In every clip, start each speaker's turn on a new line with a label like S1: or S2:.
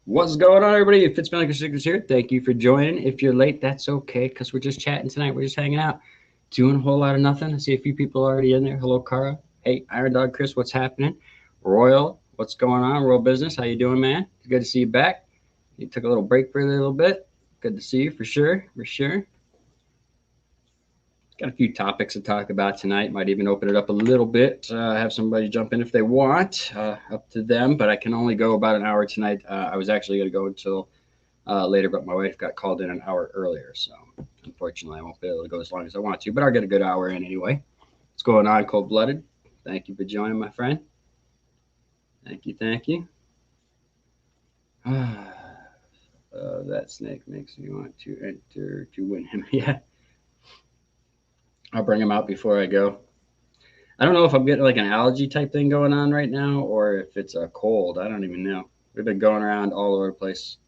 S1: What's going on, everybody? If it's Blankenship here, thank you for joining. If you're late, that's okay, because we're just chatting tonight. We're just hanging out, doing a whole lot of nothing. I see a few people already in there. Hello, Cara. Hey, Iron Dog Chris, what's happening? Royal, what's going on? Royal Business, how you doing, man? It's good to see you back. You took a little break for a little bit. Good to see you for sure, for sure. Got a few topics to talk about tonight. Might even open it up a little bit. Have somebody jump in if they want. Up to them, but I can only go about an hour tonight. I was actually going to go until later, but my wife got called in an hour earlier, so unfortunately I won't be able to go as long as I want to, but I'll get a good hour in anyway. What's going on, Cold Blooded? Thank you for joining, my friend. Thank you, thank you. That snake makes me want to enter to win him. Yeah, I'll bring him out before I go. I don't know if I'm getting like an allergy type thing going on right now or if it's a cold. I don't even know. We've been going around all over the place.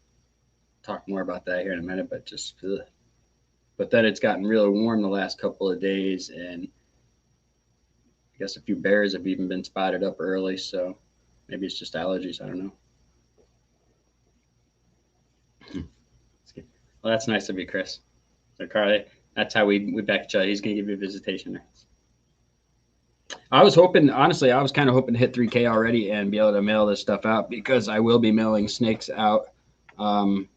S1: Talk more about that here in a minute, but just ugh. But then it's gotten really warm the last couple of days, and I guess a few bears have even been spotted up early. So maybe it's just allergies. I don't know. Well, that's nice of you, Chris. So Carly, that's how we back each other. He's gonna give you a visitation rights. I was hoping, honestly, I was kind of hoping to hit 3K already and be able to mail this stuff out because I will be mailing snakes out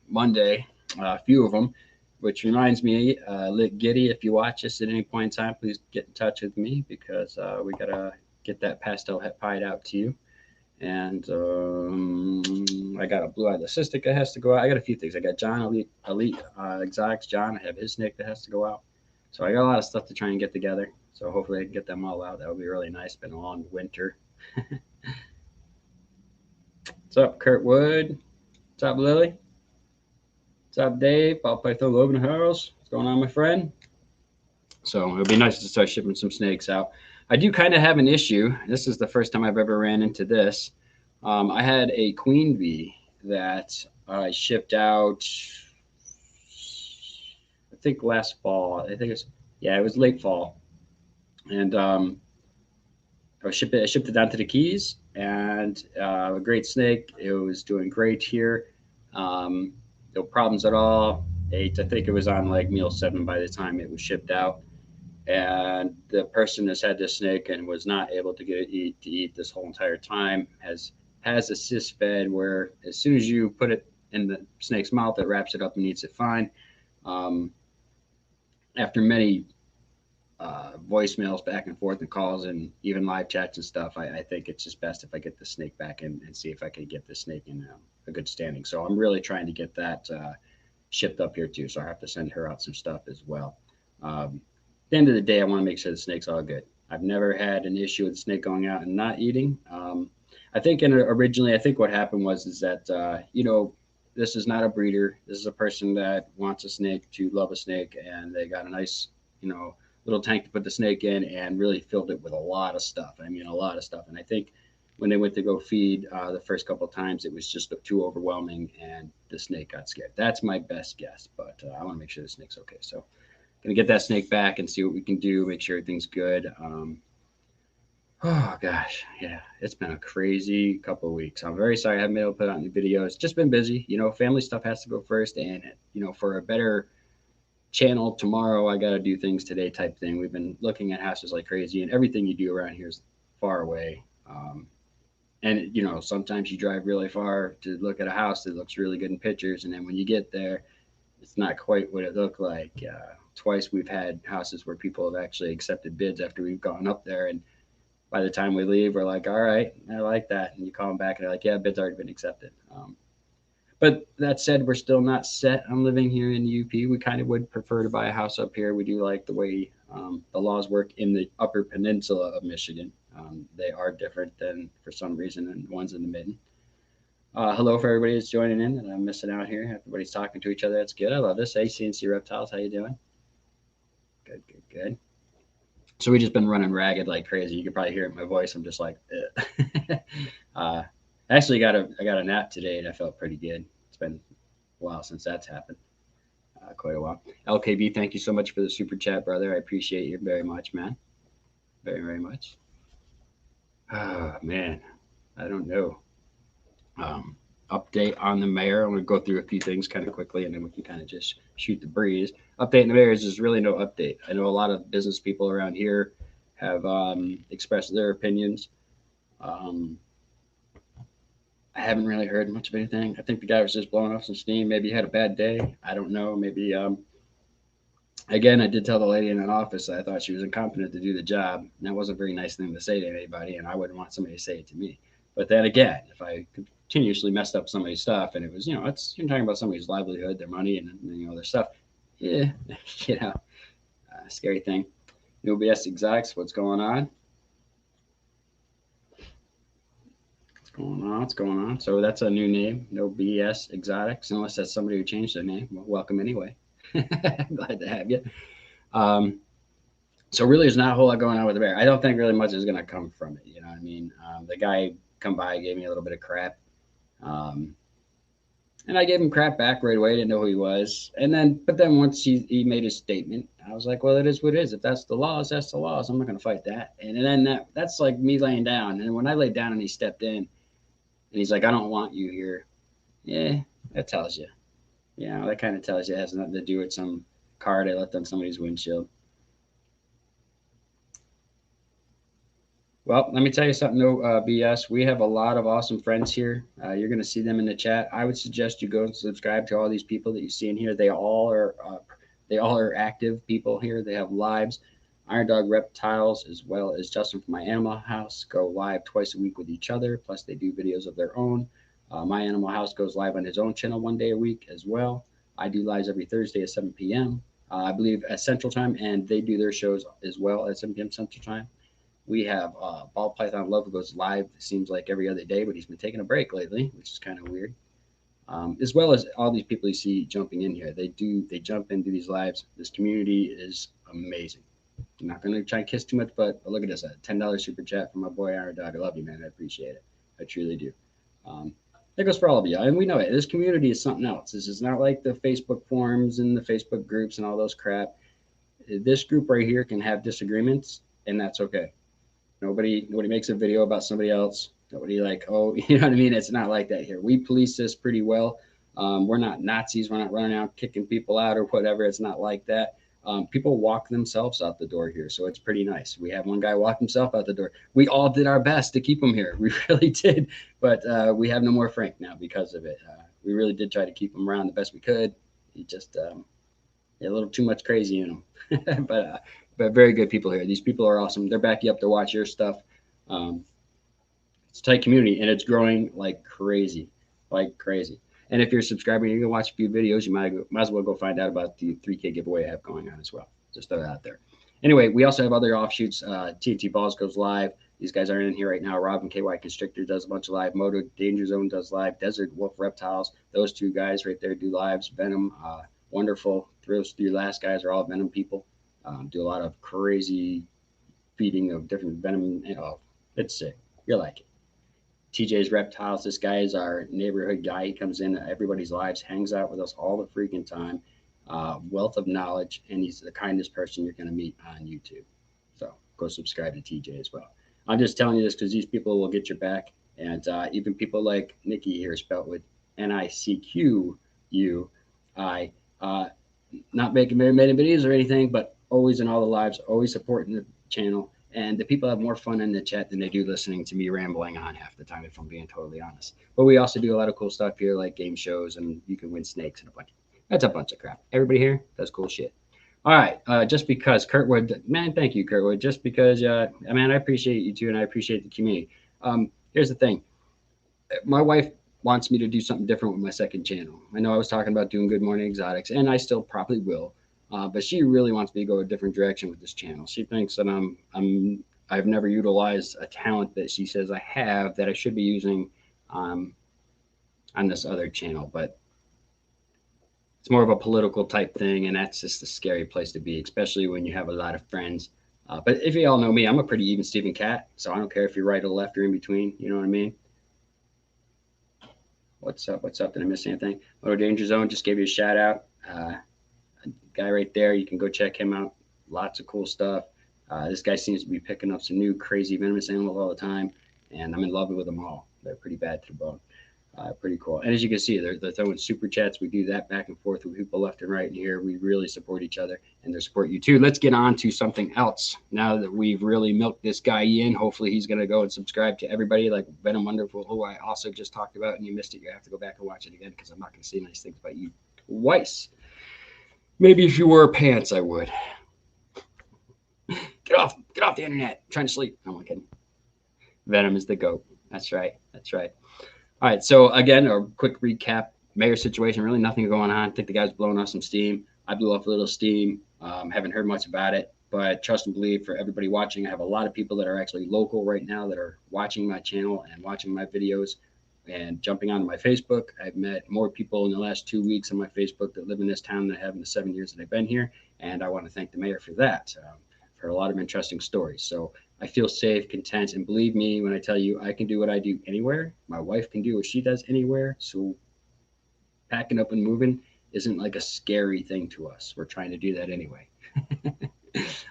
S1: Monday, a few of them. Which reminds me, Lit Giddy, if you watch this at any point in time, please get in touch with me because we gotta get that pastel het pied out to you. And I got a blue-eyed leucistic that has to go out. I got a few things. I got John Elite Exotics John. I have his snake that has to go out. So I got a lot of stuff to try and get together. So hopefully I can get them all out. That would be really nice. Been a long winter. What's up, Kurt Wood? What's up, Lily? What's up, Dave? Ball Python Love in the house. What's going on, my friend? So it would be nice to start shipping some snakes out. I do kind of have an issue. This is the first time I've ever ran into this. I had a queen bee that I shipped out, I think last fall. I think it was, yeah, it was late fall. And I shipped it down to the Keys, and a great snake. It was doing great here. No problems at all. Ate, I think it was on like meal 7 by the time it was shipped out. And the person that's had this snake and was not able to get it to eat this whole entire time has a cyst fed where as soon as you put it in the snake's mouth, it wraps it up and eats it fine. Um, After many voicemails back and forth and calls and even live chats and stuff, I think it's just best if I get the snake back and see if I can get the snake in a good standing. So I'm really trying to get that shipped up here too. So I have to send her out some stuff as well. At the end of the day, I want to make sure the snake's all good. I've never had an issue with the snake going out and not eating. I think originally, I think what happened was is that this is not a breeder. This is a person that wants a snake to love a snake, and they got a nice little tank to put the snake in, and really filled it with a lot of stuff. I mean, a lot of stuff. And I think when they went to go feed the first couple of times, it was just too overwhelming, and the snake got scared. That's my best guess, but I want to make sure the snake's okay. So gonna get that snake back and see what we can do. Make sure everything's good. Oh gosh, yeah, it's been a crazy couple of weeks. I'm very sorry I haven't been able to put out any videos. Just been busy. Family stuff has to go first, and for a better channel tomorrow, I got to do things today type thing. We've been looking at houses like crazy, and everything you do around here is far away. And sometimes you drive really far to look at a house that looks really good in pictures, and then when you get there, it's not quite what it looked like. Twice we've had houses where people have actually accepted bids after we've gone up there, and by the time we leave, we're like, all right, I like that. And you call them back and they're like, yeah, bid's already been accepted. But that said, we're still not set on living here in UP. We kind of would prefer to buy a house up here. We do like the way the laws work in the upper peninsula of Michigan. They are different than, for some reason, than ones in the mitten. Hello for everybody that's joining in and I'm missing out here. Everybody's talking to each other. That's good. I love this. Hey, CNC Reptiles, how you doing? Good, good, good. So we just been running ragged like crazy. You can probably hear it in my voice. I'm just like, I actually I got a nap today and I felt pretty good. It's been a while since that's happened. Quite a while. LKB, thank you so much for the super chat, brother. I appreciate you very much, man. Very, very much. Oh man, I don't know. update on the mayor. I'm going to go through a few things kind of quickly, and then we can kind of just shoot the breeze. Update in the mayor is there's really no update. I know a lot of business people around here have expressed their opinions. Um, I haven't really heard much of anything. I think the guy was just blowing off some steam. Maybe he had a bad day. I don't know. Maybe again, I did tell the lady in an office that I thought she was incompetent to do the job. And that wasn't a very nice thing to say to anybody, and I wouldn't want somebody to say it to me. But then again, if I continuously messed up somebody's stuff and it was, it's you're talking about somebody's livelihood, their money, and their stuff, yeah, scary thing. New BS Exotics, what's going on? What's going on? So that's a new name, No BS Exotics, unless that's somebody who changed their name. Well, welcome anyway. Glad to have you. So really, there's not a whole lot going on with the bear. I don't think really much is going to come from it. You know what I mean? The guy come by, gave me a little bit of crap. And I gave him crap back right away. Didn't know who he was. But then once he made his statement, I was like, well, it is what it is. If that's the laws, that's the laws. I'm not going to fight that. And then that's like me laying down. And when I laid down and he stepped in, and he's like, I don't want you here. Yeah, that tells you. That kind of tells you it has nothing to do with some card I left on somebody's windshield. Well, let me tell you something, no BS. We have a lot of awesome friends here. You're going to see them in the chat. I would suggest you go and subscribe to all these people that you see in here. They all are active people here. They have lives. Iron Dog Reptiles, as well as Justin from My Animal House, go live twice a week with each other. Plus, they do videos of their own. My Animal House goes live on his own channel one day a week as well. I do lives every Thursday at 7 p.m. I believe at Central Time, and they do their shows as well at 7 p.m. Central Time. We have Ball Python Love, who goes live, it seems like every other day, but he's been taking a break lately, which is kind of weird. As well as all these people you see jumping in here. They jump into these lives. This community is amazing. I'm not going to try and kiss too much, but look at this, a $10 super chat from my boy Iron Dog. I love you, man. I appreciate it. I truly do. That goes for all of you. And we know it. This community is something else. This is not like the Facebook forums and the Facebook groups and all those crap. This group right here can have disagreements, and that's okay. Nobody makes a video about somebody else. Nobody like, oh, you know what I mean? It's not like that here. We police this pretty well. We're not Nazis. We're not running out kicking people out or whatever. It's not like that. People walk themselves out the door here, so it's pretty nice. We had one guy walk himself out the door. We all did our best to keep him here. We really did, but we have no more Frank now because of it. We really did try to keep him around the best we could. He just a little too much crazy in him, but very good people here. These people are awesome. They're backing you up to watch your stuff. It's a tight community, and it's growing like crazy, And if you're subscribing, you're gonna watch a few videos. You might as well go find out about the 3K giveaway I have going on as well. Just throw that out there. Anyway, we also have other offshoots. TNT Balls goes live. These guys aren't in here right now. Robin KY Constrictor does a bunch of live. Moto Danger Zone does live. Desert Wolf Reptiles. Those two guys right there do lives. Venom, Wonderful. Those three last guys are all Venom people. Do a lot of crazy feeding of different venom. It's sick. You'll like it. TJ's Reptiles. This guy is our neighborhood guy. He comes in everybody's lives, hangs out with us all the freaking time. Wealth of knowledge, and he's the kindest person you're going to meet on YouTube. So go subscribe to TJ as well. I'm just telling you this because these people will get your back, and even people like Nikki here, spelled with NICQUI. Not making very many videos or anything, but always in all the lives, always supporting the channel. And the people have more fun in the chat than they do listening to me rambling on half the time, if I'm being totally honest. But we also do a lot of cool stuff here, like game shows, and you can win snakes and that's a bunch of crap. Everybody here does cool shit. All right, just because Kurtwood, man, thank you, Kurtwood. Just because, man, I appreciate you too, and I appreciate the community. Here's the thing. My wife wants me to do something different with my second channel. I know I was talking about doing Good Morning Exotics, and I still probably will. But she really wants me to go a different direction with this channel. She thinks that I've never utilized a talent that she says I have that I should be using on this other channel. But it's more of a political type thing, and that's just a scary place to be, especially when you have a lot of friends. But if you all know me, I'm a pretty even Steven cat, so I don't care if you're right or left or in between. You know what I mean? What's up? What's up? Did I miss anything? Moto Danger Zone just gave you a shout out. Guy right there, you can go check him out. Lots of cool stuff. This guy seems to be picking up some new crazy venomous animals all the time, and I'm in love with them all. They're pretty bad to the bone. Pretty cool. And as you can see, they're throwing super chats. We do that back and forth with people left and right in here. We really support each other, and they support you too. Let's get on to something else. Now that we've really milked this guy in, hopefully he's going to go and subscribe to everybody like Venom Wonderful, who I also just talked about, and you missed it. You have to go back and watch it again because I'm not going to say nice things about you twice. Maybe if you wore pants, I would. Get off the internet. I'm trying to sleep. No, I'm kidding. Venom is the GOAT. That's right. That's right. All right, so again, a quick recap. Mayor situation, really nothing going on. I think the guy's blowing off some steam. I blew off a little steam. Haven't heard much about it, but trust and believe for everybody watching. I have a lot of people that are actually local right now that are watching my channel and watching my videos and jumping onto my Facebook. I've met more people in the last 2 weeks on my Facebook that live in this town than I have in the 7 years that I've been here, and I want to thank the mayor for that. I've heard a lot of interesting stories. So I feel safe, content, and believe me when I tell you I can do what I do anywhere. My wife can do what she does anywhere. So packing up and moving isn't like a scary thing to us. We're trying to do that anyway.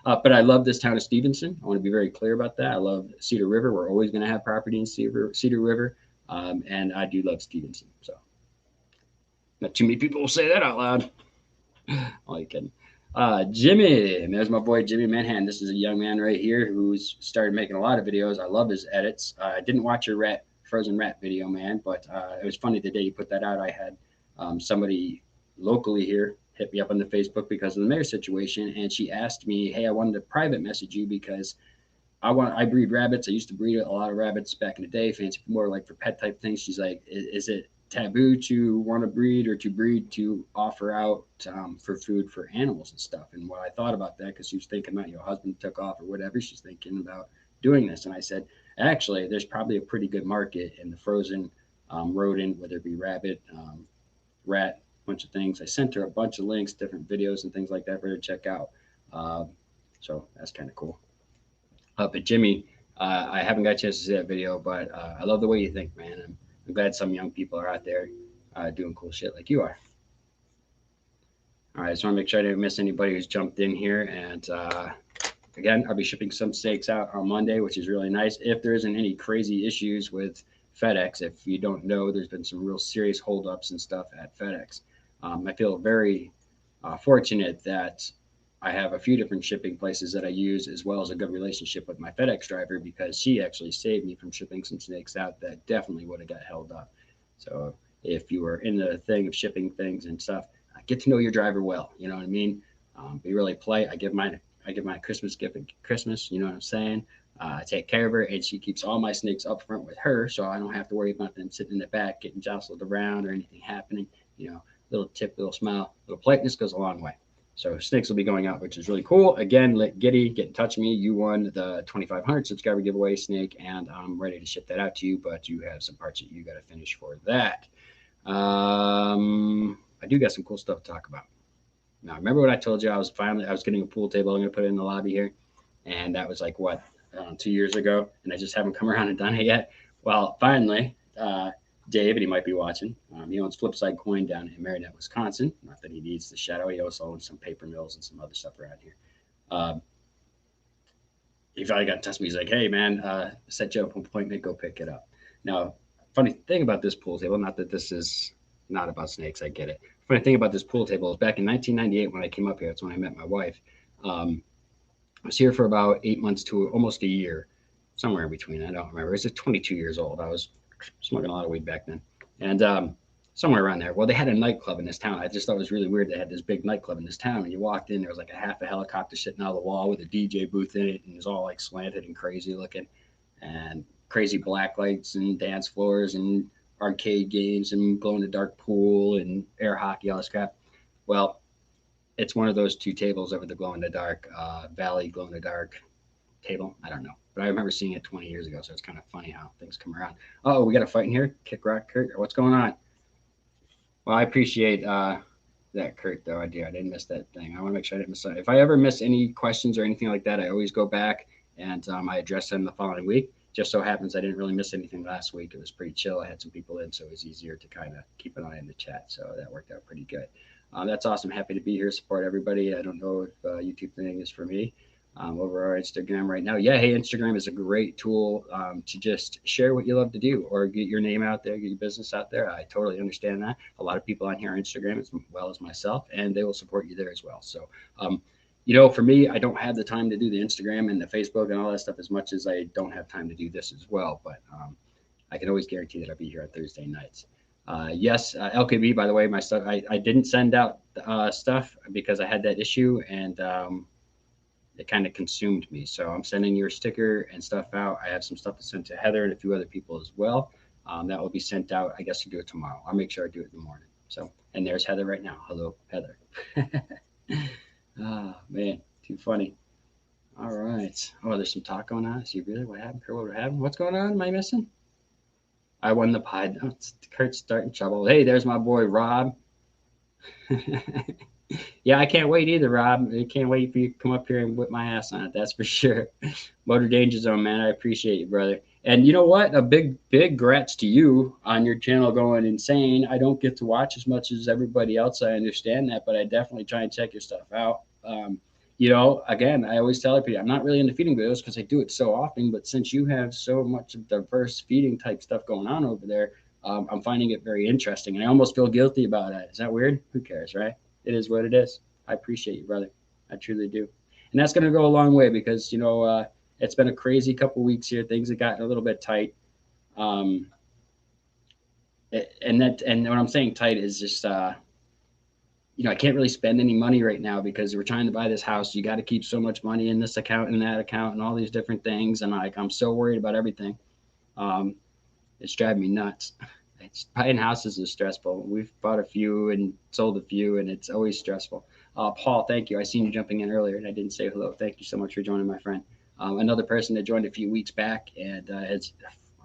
S1: But I love this town of Stevenson. I want to be very clear about that. I love Cedar River. We're always going to have property in Cedar River. And I do love Stevenson. So not too many people will say that out loud. Only kidding. Jimmy, there's my boy Jimmy Manhattan. This is a young man right here who's started making a lot of videos. I love his edits. I didn't watch your frozen rat video, man, but it was funny the day you put that out. I had somebody locally here hit me up on the Facebook because of the mayor situation, and she asked me, hey, I wanted to private message you because I breed rabbits. I used to breed a lot of rabbits back in the day, fancy more like for pet type things. She's like, is it taboo to want to breed or to breed to offer out for food for animals and stuff? And what I thought about that, because she was thinking about your husband took off or whatever, she's thinking about doing this. And I said, actually, there's probably a pretty good market in the frozen rodent, whether it be rabbit, rat, bunch of things. I sent her a bunch of links, different videos and things like that for her to check out. So that's kind of cool. But Jimmy, I haven't got a chance to see that video, but I love the way you think, man. I'm glad some young people are out there doing cool shit like you are. All right, I just want to make sure I didn't miss anybody who's jumped in here. And again, I'll be shipping some steaks out on Monday, which is really nice. If there isn't any crazy issues with FedEx, if you don't know, there's been some real serious holdups and stuff at FedEx. I feel very fortunate that I have a few different shipping places that I use, as well as a good relationship with my FedEx driver, because she actually saved me from shipping some snakes out that definitely would have got held up. So if you are in the thing of shipping things and stuff, get to know your driver well. You know what I mean? Be really polite. I give my Christmas gift at Christmas. You know what I'm saying? I take care of her, and she keeps all my snakes up front with her, so I don't have to worry about them sitting in the back getting jostled around or anything happening. You know, little tip, little smile, little politeness goes a long way. So snakes will be going out, which is really cool. Again, let Giddy get in touch with me. You won the 2,500 subscriber giveaway snake, and I'm ready to ship that out to you, but you have some parts that you got to finish for that. I do got some cool stuff to talk about. Now, remember what I told you? I was getting a pool table. I'm going to put it in the lobby here. And that was like, what, 2 years ago? And I just haven't come around and done it yet. Well, finally, Dave, and he might be watching. He owns Flipside Coin down in Marinette, Wisconsin. Not that he needs the shadow. He also owns some paper mills and some other stuff around here. He finally got in touch with me. He's like, hey, man, set you up an appointment. Go pick it up. Now, funny thing about this pool table, not that this is not about snakes, I get it. Funny thing about this pool table is back in 1998 when I came up here, that's when I met my wife. I was here for about 8 months to almost a year, somewhere in between. I don't remember. I was 22 years old. I was smoking a lot of weed back then. And somewhere around there. Well, they had a nightclub in this town. I just thought it was really weird. They had this big nightclub in this town. And you walked in, there was like a half a helicopter sitting out of the wall with a DJ booth in it. And it was all like slanted and crazy looking. And crazy black lights and dance floors and arcade games and glow in the dark pool and air hockey, all this crap. Well, it's one of those two tables over the glow in the dark Valley glow in the dark table. I don't know, but I remember seeing it 20 years ago, so it's kind of funny how things come around. Oh, we got a fight in here. Kick rock, Kurt. What's going on? Well, I appreciate that, Kurt. Though I didn't miss that thing. I want to make sure I didn't miss that. If I ever miss any questions or anything like that, I always go back and I address them the following week. Just so happens I didn't really miss anything last week. It was pretty chill. I had some people in, so it was easier to kind of keep an eye on the chat. So that worked out pretty good. That's awesome. Happy to be here. Support everybody. I don't know if YouTube thing is for me. over our Instagram right now. Yeah, hey, Instagram is a great tool to just share what you love to do or get your name out there, get your business out there. I totally understand that. A lot of people on here on Instagram as well as myself, and they will support you there as well. So, for me, I don't have the time to do the Instagram and the Facebook and all that stuff as much as I don't have time to do this as well. But I can always guarantee that I'll be here on Thursday nights. Yes, LKB, by the way, my stuff, I didn't send out stuff because I had that issue, and it kind of consumed me. So I'm sending your sticker and stuff out. I have some stuff to send to Heather and a few other people as well. That will be sent out, I guess, to do it tomorrow. I'll make sure I do it in the morning. So, and there's Heather right now. Hello, Heather. Oh, man, too funny. All right. Oh, there's some talk going on. See, really? What happened? What happened? What's going on? Am I missing? I won the pie. Oh, Kurt's starting trouble. Hey, there's my boy, Rob. Yeah, I can't wait either, Rob. I can't wait for you to come up here and whip my ass on it. That's for sure. Motor Danger Zone, man. I appreciate you, brother. And you know what? A big grats to you on your channel going insane. I don't get to watch as much as everybody else. I understand that, but I definitely try and check your stuff out. Again, I always tell people I'm not really into feeding videos because I do it so often. But since you have so much of diverse feeding type stuff going on over there, I'm finding it very interesting. And I almost feel guilty about it. Is that weird? Who cares, right? It is what it is. I appreciate you, brother. I truly do. And that's going to go a long way because, it's been a crazy couple weeks here. Things have gotten a little bit tight. And when I'm saying tight is just, I can't really spend any money right now because we're trying to buy this house. You got to keep so much money in this account and that account and all these different things. And I'm so worried about everything. It's driving me nuts. Buying houses is stressful. We've bought a few and sold a few, and it's always stressful. Paul, thank you. I seen you jumping in earlier, and I didn't say hello. Thank you so much for joining, my friend. Another person that joined a few weeks back, and it's,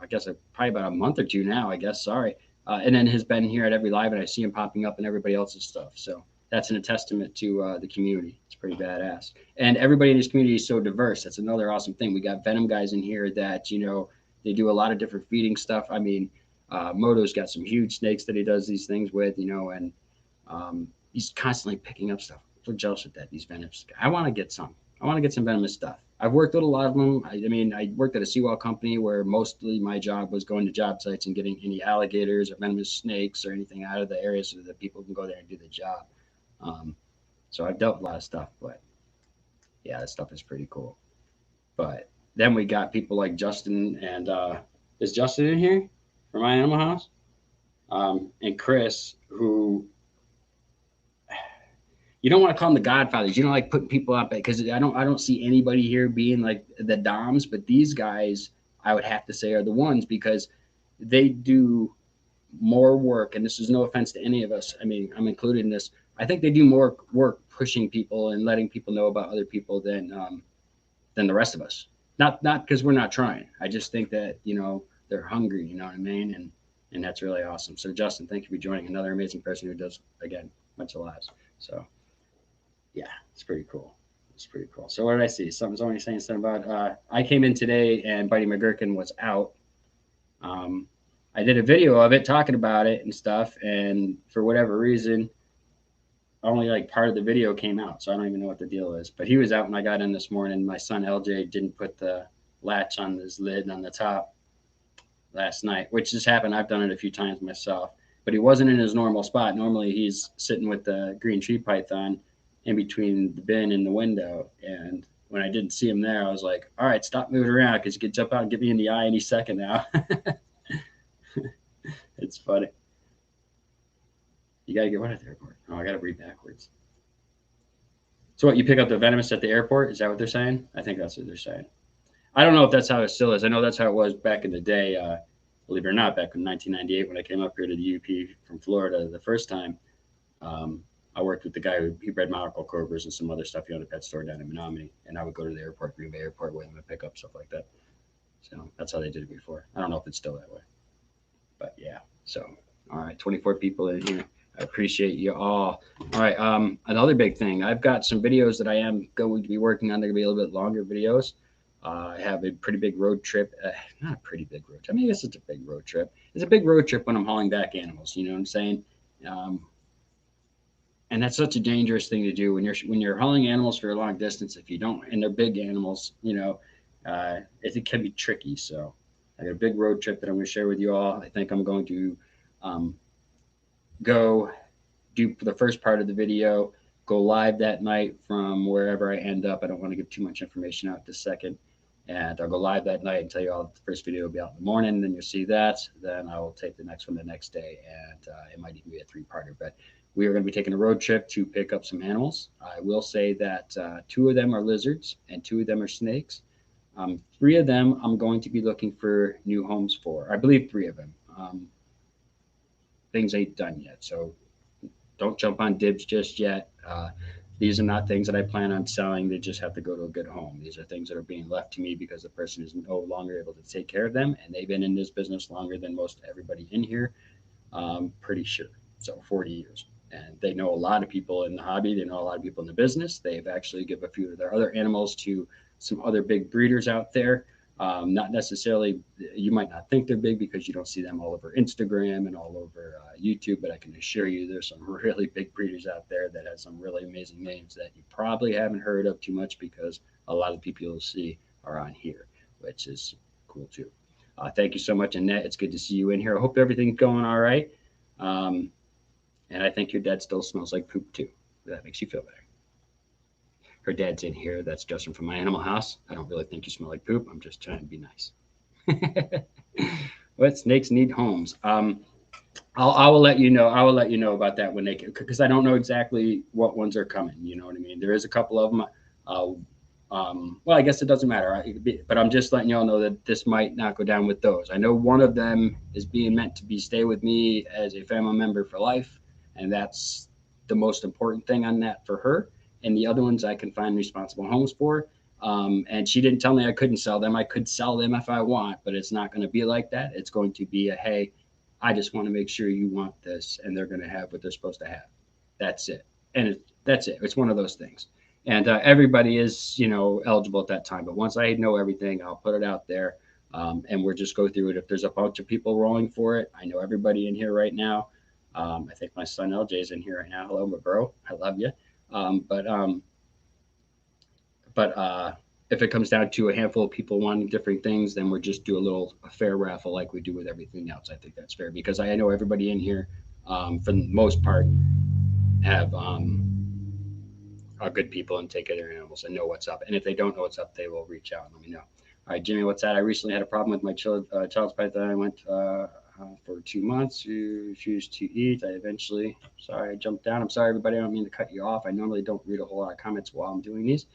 S1: I guess, probably about a month or two now, I guess. Sorry. And then has been here at every live, and I see him popping up in everybody else's stuff. So that's a testament to the community. It's pretty badass. And everybody in this community is so diverse. That's another awesome thing. We got Venom guys in here that, they do a lot of different feeding stuff. I mean, Moto's got some huge snakes that he does these things with, and he's constantly picking up stuff. I'm so jealous with that, these venomous. I want to get some. I want to get some venomous stuff. I've worked with a lot of them. I worked at a seawall company where mostly my job was going to job sites and getting any alligators or venomous snakes or anything out of the area so that people can go there and do the job. So I've dealt with a lot of stuff, but yeah, that stuff is pretty cool. But then we got people like Justin and is Justin in here for my animal house? And Chris, who you don't want to call them the Godfathers. You don't like putting people up because I don't see anybody here being like the Doms, but these guys I would have to say are the ones because they do more work. And this is no offense to any of us. I mean, I'm included in this. I think they do more work pushing people and letting people know about other people than the rest of us. Not because we're not trying. I just think that they're hungry. You know what I mean? And that's really awesome. So Justin, thank you for joining. Another amazing person who does again much lives. So yeah, it's pretty cool. It's pretty cool. So what did I see? Something's only saying something about. I came in today and Buddy McGurkin was out. I did a video of it talking about it and stuff, and for whatever reason, only like part of the video came out, so I don't even know what the deal is. But he was out when I got in this morning. My son LJ didn't put the latch on his lid on the top last night, which has happened. I've done it a few times myself, but he wasn't in his normal spot. Normally he's sitting with the green tree python in between the bin and the window. And when I didn't see him there, I was like, all right, stop moving around because you could jump out and get me in the eye any second now. It's funny. You got to get what at the airport? Oh, I got to read backwards. So what, you pick up the venomous at the airport? Is that what they're saying? I think that's what they're saying. I don't know if that's how it still is. I know that's how it was back in the day. Believe it or not, back in 1998 when I came up here to the UP from Florida the first time, I worked with the guy who bred monocle cobras and some other stuff. He owned a pet store down in Menominee, and I would go to the airport, Green Bay Airport, with him and pick up stuff like that. So that's how they did it before. I don't know if it's still that way, but yeah. So all right, 24 people in here. I appreciate you all. All right, another big thing. I've got some videos that I am going to be working on. They're going to be a little bit longer videos. I have a pretty big road trip. Not a pretty big road trip. I mean, I guess it's a big road trip. It's a big road trip when I'm hauling back animals. You know what I'm saying? And that's such a dangerous thing to do when you're hauling animals for a long distance. If you don't, and they're big animals, it can be tricky. So I got a big road trip that I'm going to share with you all. I think I'm going to um, go do the first part of the video, go live that night from wherever I end up. I don't want to give too much information out this second. And I'll go live that night and tell you all the first video will be out in the morning. Then you'll see that. Then I will take the next one the next day. And it might even be a three-parter. But we are going to be taking a road trip to pick up some animals. I will say that two of them are lizards and two of them are snakes. Three of them I'm going to be looking for new homes for. I believe three of them. Things ain't done yet. So don't jump on dibs just yet. These are not things that I plan on selling. They just have to go to a good home. These are things that are being left to me because the person is no longer able to take care of them. And they've been in this business longer than most everybody in here. Pretty sure. So 40 years. And they know a lot of people in the hobby. They know a lot of people in the business. They've actually given a few of their other animals to some other big breeders out there. Not necessarily, you might not think they're big because you don't see them all over Instagram and all over YouTube, but I can assure you there's some really big breeders out there that have some really amazing names that you probably haven't heard of too much because a lot of people you'll see are on here, which is cool too. Thank you so much, Annette. It's good to see you in here. I hope everything's going all right. And I think your dad still smells like poop too. That makes you feel better. Her dad's in here. That's Justin from my animal house. I don't really think you smell like poop. I'm just trying to be nice. What snakes need homes? I will let you know. I will let you know about that when they can, because I don't know exactly what ones are coming. You know what I mean? There is a couple of them. Well, I guess it doesn't matter. But I'm just letting y'all know that this might not go down with those. I know one of them is being meant to be stay with me as a family member for life, and that's the most important thing on that for her. And the other ones I can find responsible homes for. And she didn't tell me I couldn't sell them. I could sell them if I want, but it's not going to be like that. It's going to be a, hey, I just want to make sure you want this, and they're going to have what they're supposed to have. That's it. And that's it. It's one of those things. And everybody is, eligible at that time. But once I know everything, I'll put it out there, and we'll just go through it. If there's a bunch of people rolling for it, I know everybody in here right now. I think my son LJ's in here right now. Hello, my bro. I love you. But if it comes down to a handful of people wanting different things, then we'll just do a fair raffle like we do with everything else. I think that's fair because I know everybody in here, for the most part, have are good people and take care of their animals and know what's up. And if they don't know what's up, they will reach out and let me know. All right, Jimmy, what's that? I recently had a problem with my child's python. I went for 2 months to refuse to eat. I eventually, sorry, I jumped down. I'm sorry, everybody. I don't mean to cut you off. I normally don't read a whole lot of comments while I'm doing these.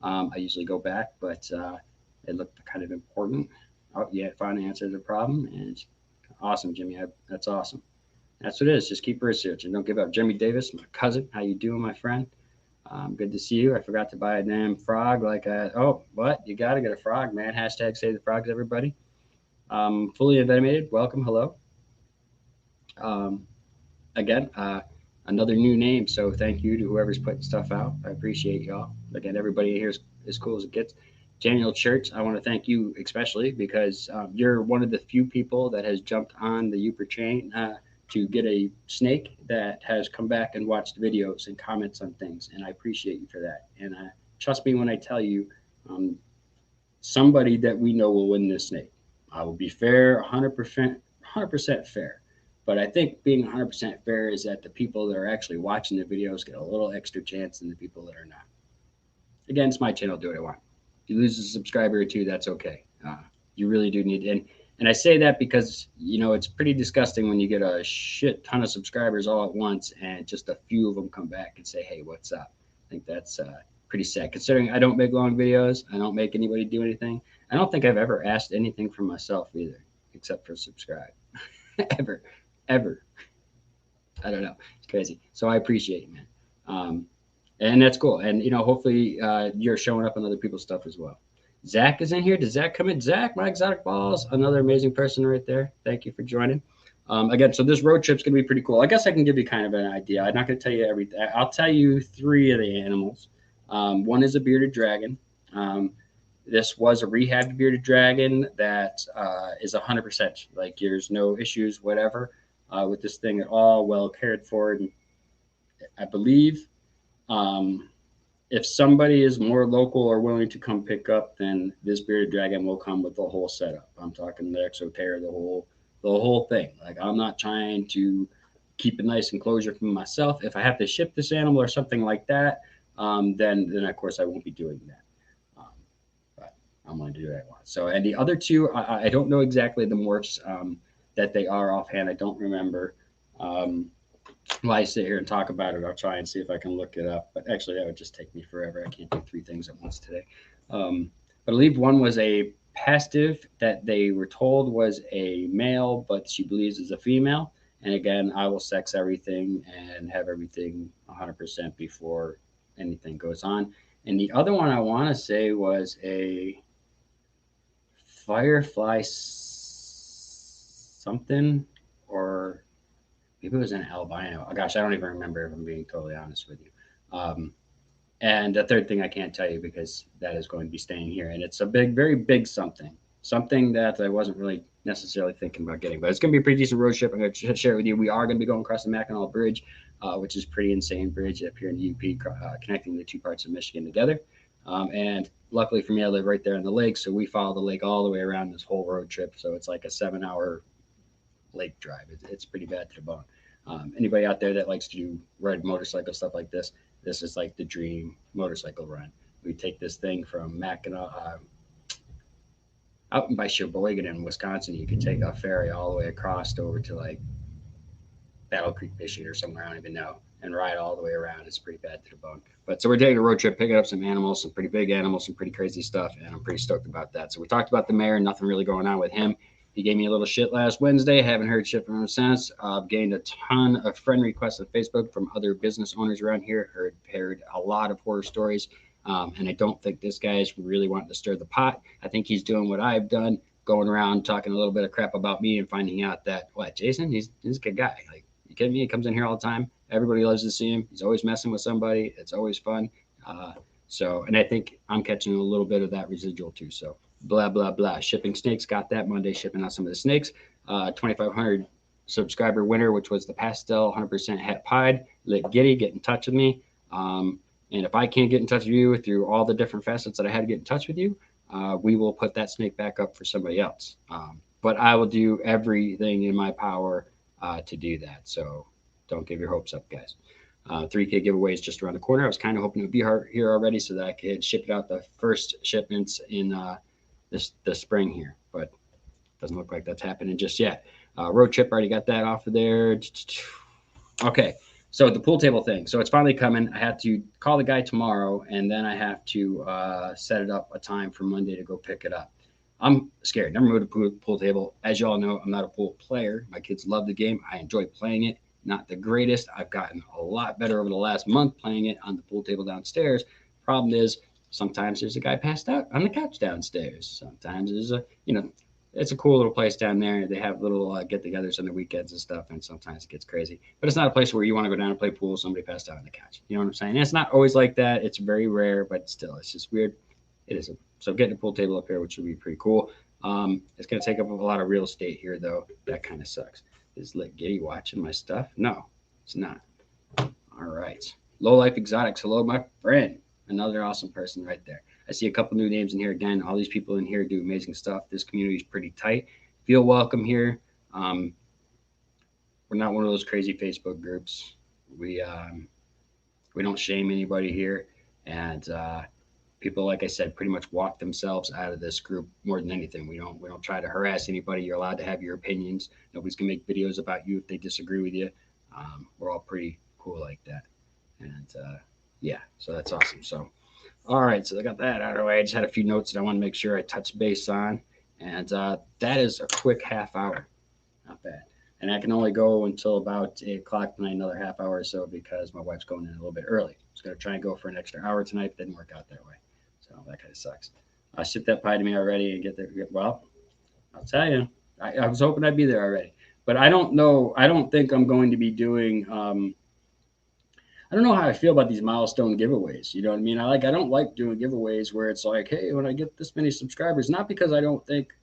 S1: I usually go back, but it looked kind of important. Oh, yeah, finally answered the problem. And awesome, Jimmy. That's awesome. That's what it is. Just keep researching. Don't give up. Jimmy Davis, my cousin. How you doing, my friend? Good to see you. I forgot to buy a damn frog. Oh, what? You got to get a frog, man. Hashtag save the frogs, everybody. Fully Animated, welcome, hello. Again, another new name, so thank you to whoever's putting stuff out. I appreciate y'all. Again, everybody here is as cool as it gets. Daniel Church, I want to thank you especially because you're one of the few people that has jumped on the Uper chain to get a snake that has come back and watched videos and comments on things, and I appreciate you for that. And trust me when I tell you, somebody that we know will win this snake. I will be fair, 100% fair. But I think being 100% fair is that the people that are actually watching the videos get a little extra chance than the people that are not. Again, it's my channel, do what I want. If you lose a subscriber or two, that's okay. You really do need, and I say that because, it's pretty disgusting when you get a shit ton of subscribers all at once and just a few of them come back and say, hey, what's up? I think that's pretty sad considering I don't make long videos. I don't make anybody do anything. I don't think I've ever asked anything from myself either, except for subscribe. ever. I don't know. It's crazy. So I appreciate it, man. And that's cool. And, hopefully you're showing up on other people's stuff as well. Zach is in here. Does Zach come in? Zach, my exotic balls, another amazing person right there. Thank you for joining. Again, so this road trip's going to be pretty cool. I guess I can give you kind of an idea. I'm not going to tell you everything. I'll tell you 3 of the animals. One is a bearded dragon. This was a rehabbed bearded dragon that is 100%. Like there's no issues, whatever, with this thing at all. Well cared for, and I believe if somebody is more local or willing to come pick up, then this bearded dragon will come with the whole setup. I'm talking the exoterior, the whole thing. Like, I'm not trying to keep a nice enclosure for myself. If I have to ship this animal or something like that, then of course I won't be doing that. Um, but I'm going to do what I want. So, and the other two, I don't know exactly the morphs that they are offhand. I don't remember. While I sit here and talk about it, I'll try and see if I can look it up. But actually, that would just take me forever. I can't do three things at once today. I believe one was a pastiff that they were told was a male, but she believes is a female. And again, I will sex everything and have everything 100% before anything goes on. And the other one I want to say was a firefly something, or maybe it was an albino. Oh, gosh, I don't even remember if I'm being totally honest with you. And the third thing I can't tell you because that is going to be staying here. And it's a big, very big something that I wasn't really necessarily thinking about getting. But it's going to be a pretty decent road trip. I'm going to share it with you. We are going to be going across the Mackinac Bridge, which is a pretty insane bridge up here in the UP, connecting the two parts of Michigan together. And luckily for me, I live right there on the lake. So we follow the lake all the way around this whole road trip. So it's like a 7-hour lake drive. It's pretty bad to the bone. Anybody out there that likes to ride motorcycle stuff like this is like the dream motorcycle run. We take this thing from Mackinac, out by Sheboygan in Wisconsin. You can take a ferry all the way across over to like Battle Creek, Michigan, or somewhere I don't even know, and ride all the way around. It's pretty bad to the bone. But so we're taking a road trip, picking up some animals, some pretty big animals, some pretty crazy stuff, and I'm pretty stoked about that. So we talked about the mayor, nothing really going on with him. He gave me a little shit last Wednesday. Haven't heard shit from him since. I've gained a ton of friend requests on Facebook from other business owners around here. Heard a lot of horror stories. And I don't think this guy is really wanting to stir the pot. I think he's doing what I've done, going around talking a little bit of crap about me and finding out that, Jason, he's a good guy. Like, you kidding me? He comes in here all the time. Everybody loves to see him. He's always messing with somebody. It's always fun. And I think I'm catching a little bit of that residual too. So blah, blah, blah. Shipping snakes, got that Monday, shipping out some of the snakes. 2,500 subscriber winner, which was the pastel 100% het pied. Lit Giddy, get in touch with me. And if I can't get in touch with you through all the different facets that I had to get in touch with you, we will put that snake back up for somebody else. But I will do everything in my power to do that. So don't give your hopes up, guys. 3K giveaway is just around the corner. I was kind of hoping it would be here already so that I could ship it out the first shipments in the spring here, but doesn't look like that's happening just yet. Road trip, already got that off of there. Okay, so the pool table thing. So it's finally coming. I have to call the guy tomorrow, and then I have to set it up a time for Monday to go pick it up. I'm scared. Never moved a pool table. As you all know, I'm not a pool player. My kids love the game. I enjoy playing it. Not the greatest. I've gotten a lot better over the last month playing it on the pool table downstairs. Problem is, sometimes there's a guy passed out on the couch downstairs. Sometimes there's it's a cool little place down there. They have little get-togethers on the weekends and stuff, and sometimes it gets crazy. But it's not a place where you want to go down and play pool. Somebody passed out on the couch. You know what I'm saying? And it's not always like that. It's very rare, but still, it's just weird. It is. So getting a pool table up here, which would be pretty cool. It's going to take up a lot of real estate here, though. That kind of sucks. Is Lit Giddy watching my stuff? No, it's not. All right. Low Life Exotics. Hello, my friend. Another awesome person right there. I see a couple new names in here. Again, all these people in here do amazing stuff. This community is pretty tight. Feel welcome here. We're not one of those crazy Facebook groups. We don't shame anybody here. And people, like I said, pretty much walk themselves out of this group more than anything. We don't try to harass anybody. You're allowed to have your opinions. Nobody's gonna make videos about you if they disagree with you. We're all pretty cool like that. And yeah, so that's awesome. So all right, so I got that out of the way. I just had a few notes that I want to make sure I touch base on. And that is a quick half hour. Not bad. And I can only go until about 8 o'clock tonight, another half hour or so, because my wife's going in a little bit early. I was going to try and go for an extra hour tonight, but didn't work out that way. So that kind of sucks. Shipped that pie to me already and get there. Well, I'll tell you, I was hoping I'd be there already. But I don't know. I don't think I'm going to be doing I don't know how I feel about these milestone giveaways. You know what I mean? I don't like doing giveaways where it's like, hey, when I get this many subscribers, not because I don't think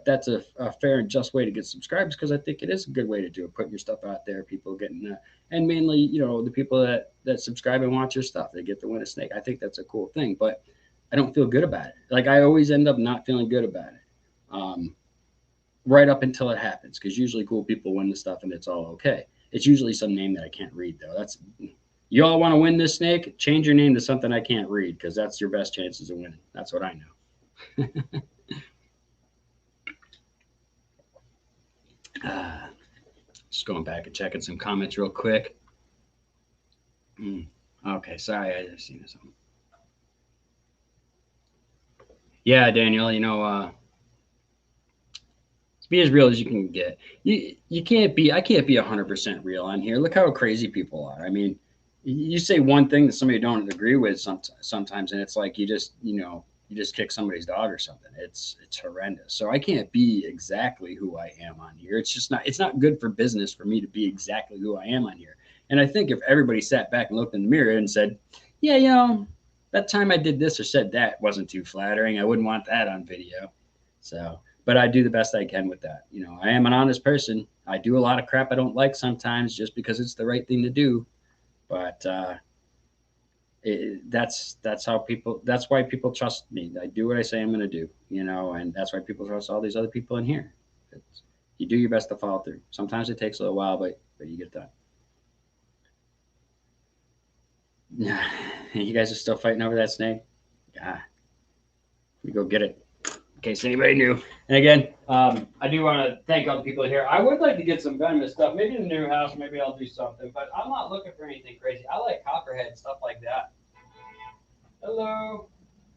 S1: that's a fair and just way to get subscribers, because I think it is a good way to do it, putting your stuff out there, people getting and mainly, you know, the people that subscribe and watch your stuff, they get to win a snake. I think that's a cool thing, but I don't feel good about it. Like, I always end up not feeling good about it, right up until it happens, because usually cool people win the stuff and it's all okay. It's usually some name that I can't read, though. That's, you all want to win this snake, change your name to something I can't read, because that's your best chances of winning. That's what I know. Just going back and checking some comments real quick. Okay, sorry, I just seen something. Yeah, Daniel, you know, be as real as you can get. You can't be, I can't be 100% real on here. Look how crazy people are. I mean, you say one thing that somebody don't agree with sometimes, and it's like you just, you know, you just kick somebody's dog or something. It's horrendous. So I can't be exactly who I am on here. It's just not, it's not good for business for me to be exactly who I am on here. And I think if everybody sat back and looked in the mirror and said, yeah, you know, that time I did this or said that wasn't too flattering, I wouldn't want that on video. So, but I do the best I can with that. You know, I am an honest person. I do a lot of crap I don't like sometimes just because it's the right thing to do. But that's how people, that's why people trust me. I do what I say I'm going to do, you know, and that's why people trust all these other people in here. You do your best to follow through. Sometimes it takes a little while, but you get done. Yeah, you guys are still fighting over that snake? Yeah, we go get it. In case anybody knew. And again, I do want to thank all the people here. I would like to get some venomous stuff. Maybe in the new house, maybe I'll do something. But I'm not looking for anything crazy. I like copperhead, stuff like that. Hello.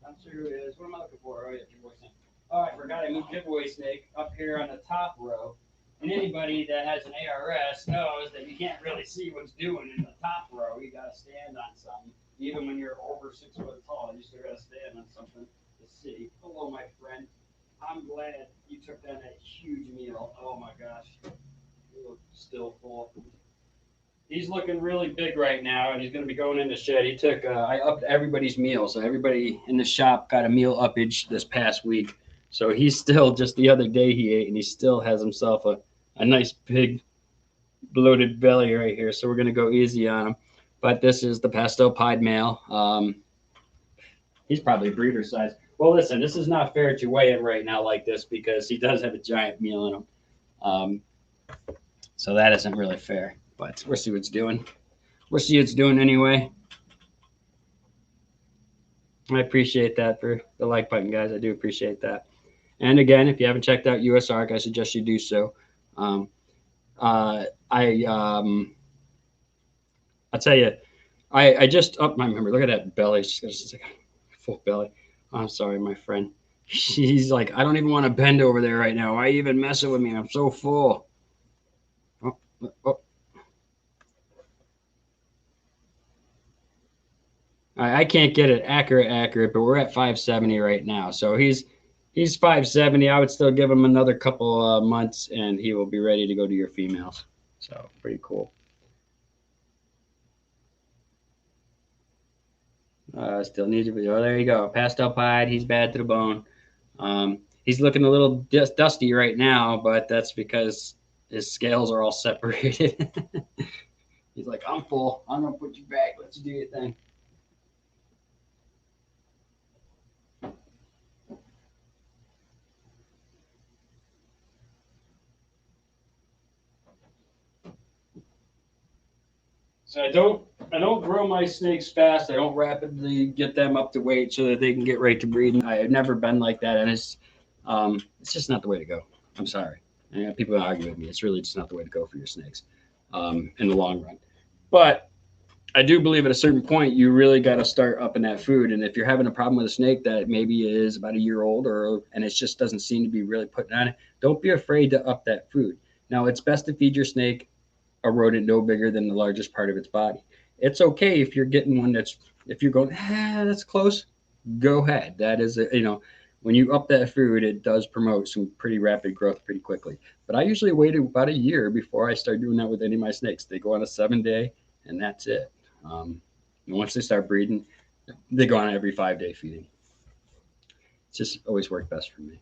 S1: Not sure who it is. What am I looking for? Oh, yeah, your voice. Oh, I forgot I moved giveaway snake up here on the top row. And anybody that has an ARS knows that you can't really see what's doing in the top row. You got to stand on something. Even when you're over 6 foot tall, you still got to stand on something to see. Hello, my friend. I'm glad you took down that huge meal. Oh my gosh. You look still full. He's looking really big right now, and he's going to be going in the shed. He took, I upped everybody's meal. So everybody in the shop got a meal uppage this past week. So he's still, just the other day he ate, and he still has himself a nice big bloated belly right here. So we're going to go easy on him. But this is the pastel pied male. He's probably breeder size. Well, listen, this is not fair to weigh him right now like this because he does have a giant meal in him. So that isn't really fair, but we'll see what it's doing. We'll see what it's doing anyway. I appreciate that for the like button, guys. I do appreciate that. And again, if you haven't checked out US Arc, I suggest you do so. I'll tell you, I just upped my memory. Look at that belly. She's got just like a full belly. I'm sorry, my friend. She's like, I don't even want to bend over there right now. Why are you even messing with me? I'm so full. Oh. I can't get it accurate, but we're at 570 right now. So he's 570. I would still give him another couple months, and he will be ready to go to your females. So pretty cool. Still needs a video. Oh, there you go. Pastel pied. He's bad to the bone. He's looking a little dusty right now, but that's because his scales are all separated. He's like, I'm full. I'm going to put you back. Let's do your thing. So I don't grow my snakes fast. I don't rapidly get them up to weight so that they can get right to breeding. I have never been like that, and it's just not the way to go. I'm sorry. And people argue with me. It's really just not the way to go for your snakes in the long run. But I do believe at a certain point you really got to start upping that food. And if you're having a problem with a snake that maybe is about a year old and it just doesn't seem to be really putting on it, don't be afraid to up that food. Now, it's best to feed your snake a rodent no bigger than the largest part of its body. It's okay if you're getting one if you're going, that's close, go ahead. That is, when you up that food, it does promote some pretty rapid growth pretty quickly. But I usually wait about a year before I start doing that with any of my snakes. They go on a 7-day, and that's it. And once they start breeding, they go on every 5-day feeding. It's just always worked best for me.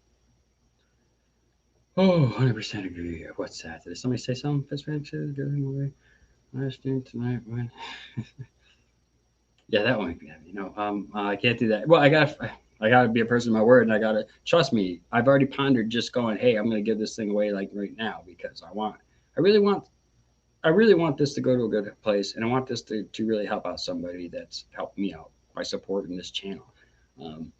S1: Oh, 100% agree. What's that? Did somebody say something? Pittsburgh says giving away last year tonight when. Yeah, that one. I can't do that. Well, I gotta be a person of my word, and I gotta trust me. I've already pondered just going, hey, I'm gonna give this thing away like right now because I really want, I really want this to go to a good place, and I want this to really help out somebody that's helped me out by supporting this channel. Um,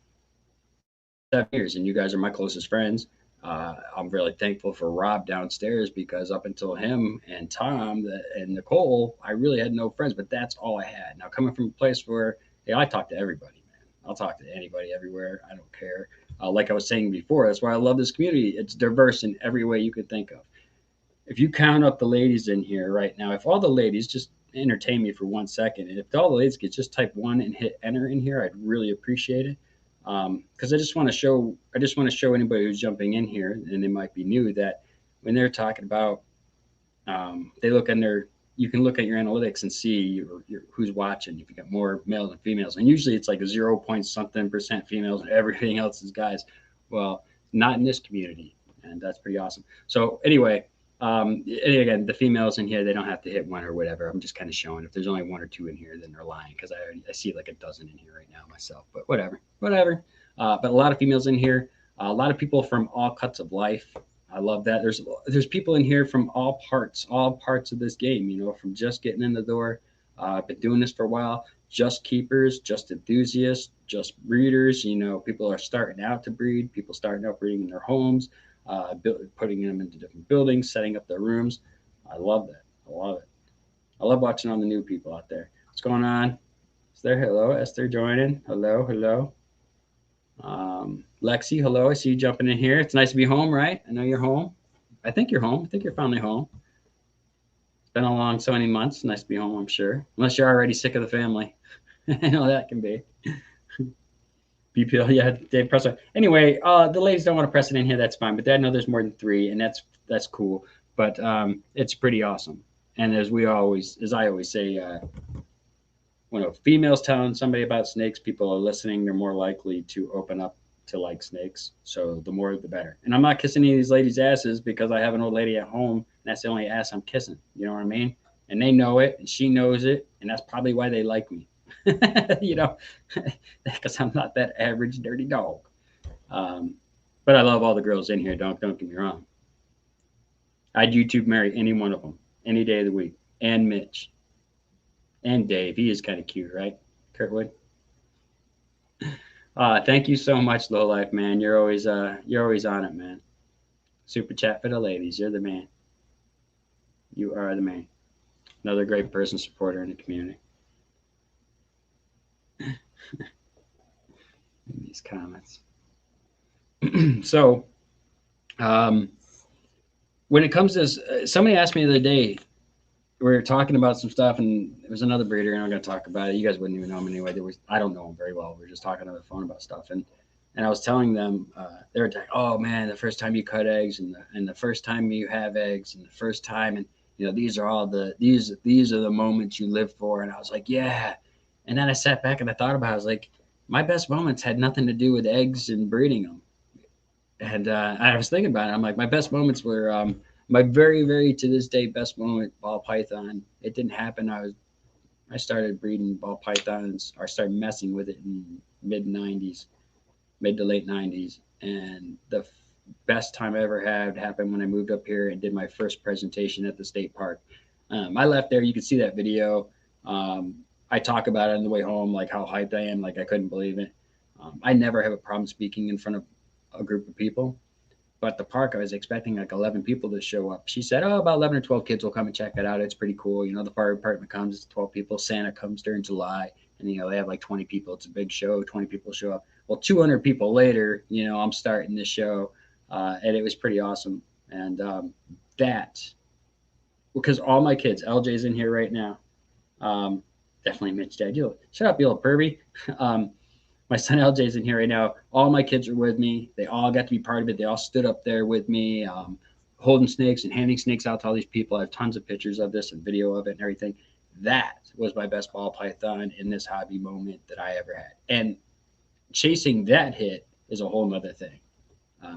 S1: 7 years, and you guys are my closest friends. I'm really thankful for Rob downstairs because up until him and Tom and Nicole, I really had no friends, but that's all I had. Now, coming from a place where, hey, I talk to everybody, man. I'll talk to anybody everywhere. I don't care. Like I was saying before, that's why I love this community. It's diverse in every way you could think of. If you count up the ladies in here right now, if all the ladies just entertain me for 1 second, and if all the ladies could just type one and hit enter in here, I'd really appreciate it. Because I just want to show anybody who's jumping in here, and they might be new, that when they're talking about, they look in their, you can look at your analytics and see who's watching. If you got more males and females, and usually it's like a 0 point something percent females, and everything else is guys. Well, not in this community, and that's pretty awesome. So anyway, and again, the females in here, they don't have to hit one or whatever. I'm just kind of showing. If there's only one or two in here, then they're lying because I see like a dozen in here right now myself. But whatever, whatever. But a lot of females in here, a lot of people from all cuts of life. I love that. There's people in here from all parts of this game. From just getting in the door. I've been doing this for a while. Just keepers, just enthusiasts, just breeders. People are starting out to breed. People starting out breeding in their homes, putting them into different buildings, setting up their rooms. I love that. I love it. I love watching all the new people out there. What's going on? Is there? Hello, Esther joining. Hello, hello. Lexi, hello. I see you jumping in here. It's nice to be home, right? I know you're home. I think you're home. I think you're finally home. It's been a long so many months. Nice to be home, I'm sure. Unless you're already sick of the family. I know that can be. BPL, yeah, Dave press it. Anyway, the ladies don't want to press it in here. That's fine, but I know there's more than three, and that's cool. But it's pretty awesome. And as I always say, when a female's telling somebody about snakes, people are listening. They're more likely to open up to like snakes. So the more, the better. And I'm not kissing any of these ladies' asses because I have an old lady at home, and that's the only ass I'm kissing. You know what I mean? And they know it, and she knows it, and that's probably why they like me. Because I'm not that average dirty dog. Um, but I love all the girls in here. Don't get me wrong. I'd YouTube marry any one of them any day of the week. And Mitch and Dave. He is kind of cute, right, Kurtwood? Thank you so much, Low Life man. You're always on it, man. Super chat for the ladies. You're the man. You are the man. Another great person supporter in the community. In these comments. So, when it comes to somebody asked me the other day, we were talking about some stuff, and it was another breeder, and I'm going to talk about it. You guys wouldn't even know him anyway. I don't know him very well. We were just talking on the phone about stuff, and I was telling them, they were like, "Oh man, the first time you cut eggs, and the first time you have eggs, and the first time, and these are these are the moments you live for." And I was like, "Yeah." And then I sat back and I thought about it. I was like, my best moments had nothing to do with eggs and breeding them. And I was thinking about it. I'm like, my best moments were my very, very to this day best moment ball python. It didn't happen. I started breeding ball pythons, or started messing with it in mid to late 90s, and the best time I ever had happened when I moved up here and did my first presentation at the state park. I left there. You can see that video. I talk about it on the way home, like how hyped I am, like I couldn't believe it. I never have a problem speaking in front of a group of people. But the park, I was expecting like 11 people to show up. She said, "Oh, about 11 or 12 kids will come and check it out. It's pretty cool. The fire department comes, it's 12 people. Santa comes during July, and they have like 20 people. It's a big show. 20 people show up. Well, 200 people later, I'm starting this show, and it was pretty awesome. And that, because all my kids, LJ's in here right now. Definitely Mitch Dad. Shut up, you little pervy. My son LJ's in here right now. All my kids are with me. They all got to be part of it. They all stood up there with me, holding snakes and handing snakes out to all these people. I have tons of pictures of this and video of it and everything. That was my best ball python in this hobby moment that I ever had. And chasing that hit is a whole nother thing.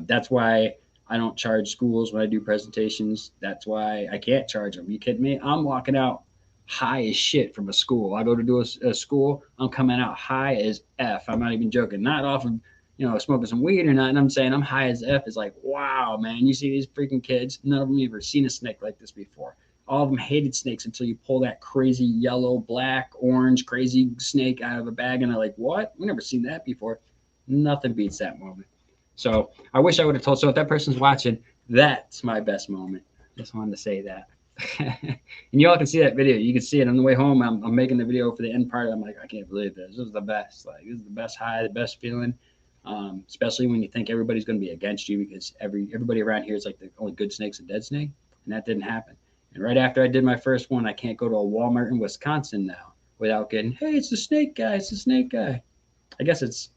S1: That's why I don't charge schools when I do presentations. That's why I can't charge them. You kidding me? I'm walking out high as shit from a school. I go to do a school, I'm coming out high as F. I'm not even joking. Not off of, smoking some weed or nothing. I'm saying I'm high as F. It's like, wow, man, you see these freaking kids? None of them ever seen a snake like this before. All of them hated snakes until you pull that crazy yellow, black, orange, crazy snake out of a bag, and they're like, what? We never seen that before. Nothing beats that moment. So I wish I would have told. So if that person's watching, that's my best moment. Just wanted to say that. And you all can see that video. You can see it on the way home. I'm making the video for the end part. I'm like, I can't believe this. This is the best. Like, this is the best high, the best feeling. Especially when you think everybody's going to be against you, because everybody around here is like the only good snake's a dead snake, and that didn't happen. And right after I did my first one, I can't go to a Walmart in Wisconsin now without getting, hey, it's the snake guy. It's the snake guy. I guess it's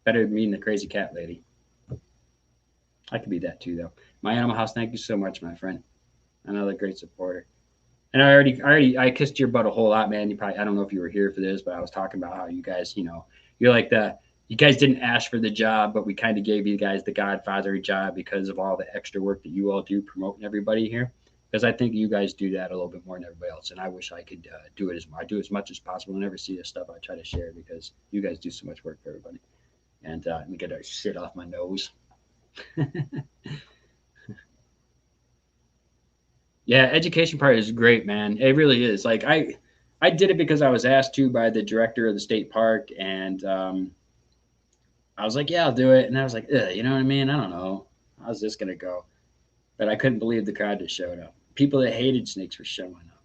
S1: better than meeting the crazy cat lady. I could be that too, though. My Animal House, thank you so much, my friend. Another great supporter. And I kissed your butt a whole lot, man. I don't know if you were here for this, but I was talking about how you guys, you're like you guys didn't ask for the job, but we kind of gave you guys the Godfather job because of all the extra work that you all do promoting everybody here. Because I think you guys do that a little bit more than everybody else, and I wish I could do it as much as possible. Whenever I see this stuff, I try to share because you guys do so much work for everybody. And let me get that shit off my nose. Yeah, education part is great, man. It really is. Like I did it because I was asked to by the director of the state park, and I was like, yeah, I'll do it. And I was like, you know what I mean? I don't know. How's this gonna go? But I couldn't believe the crowd that showed up. People that hated snakes were showing up.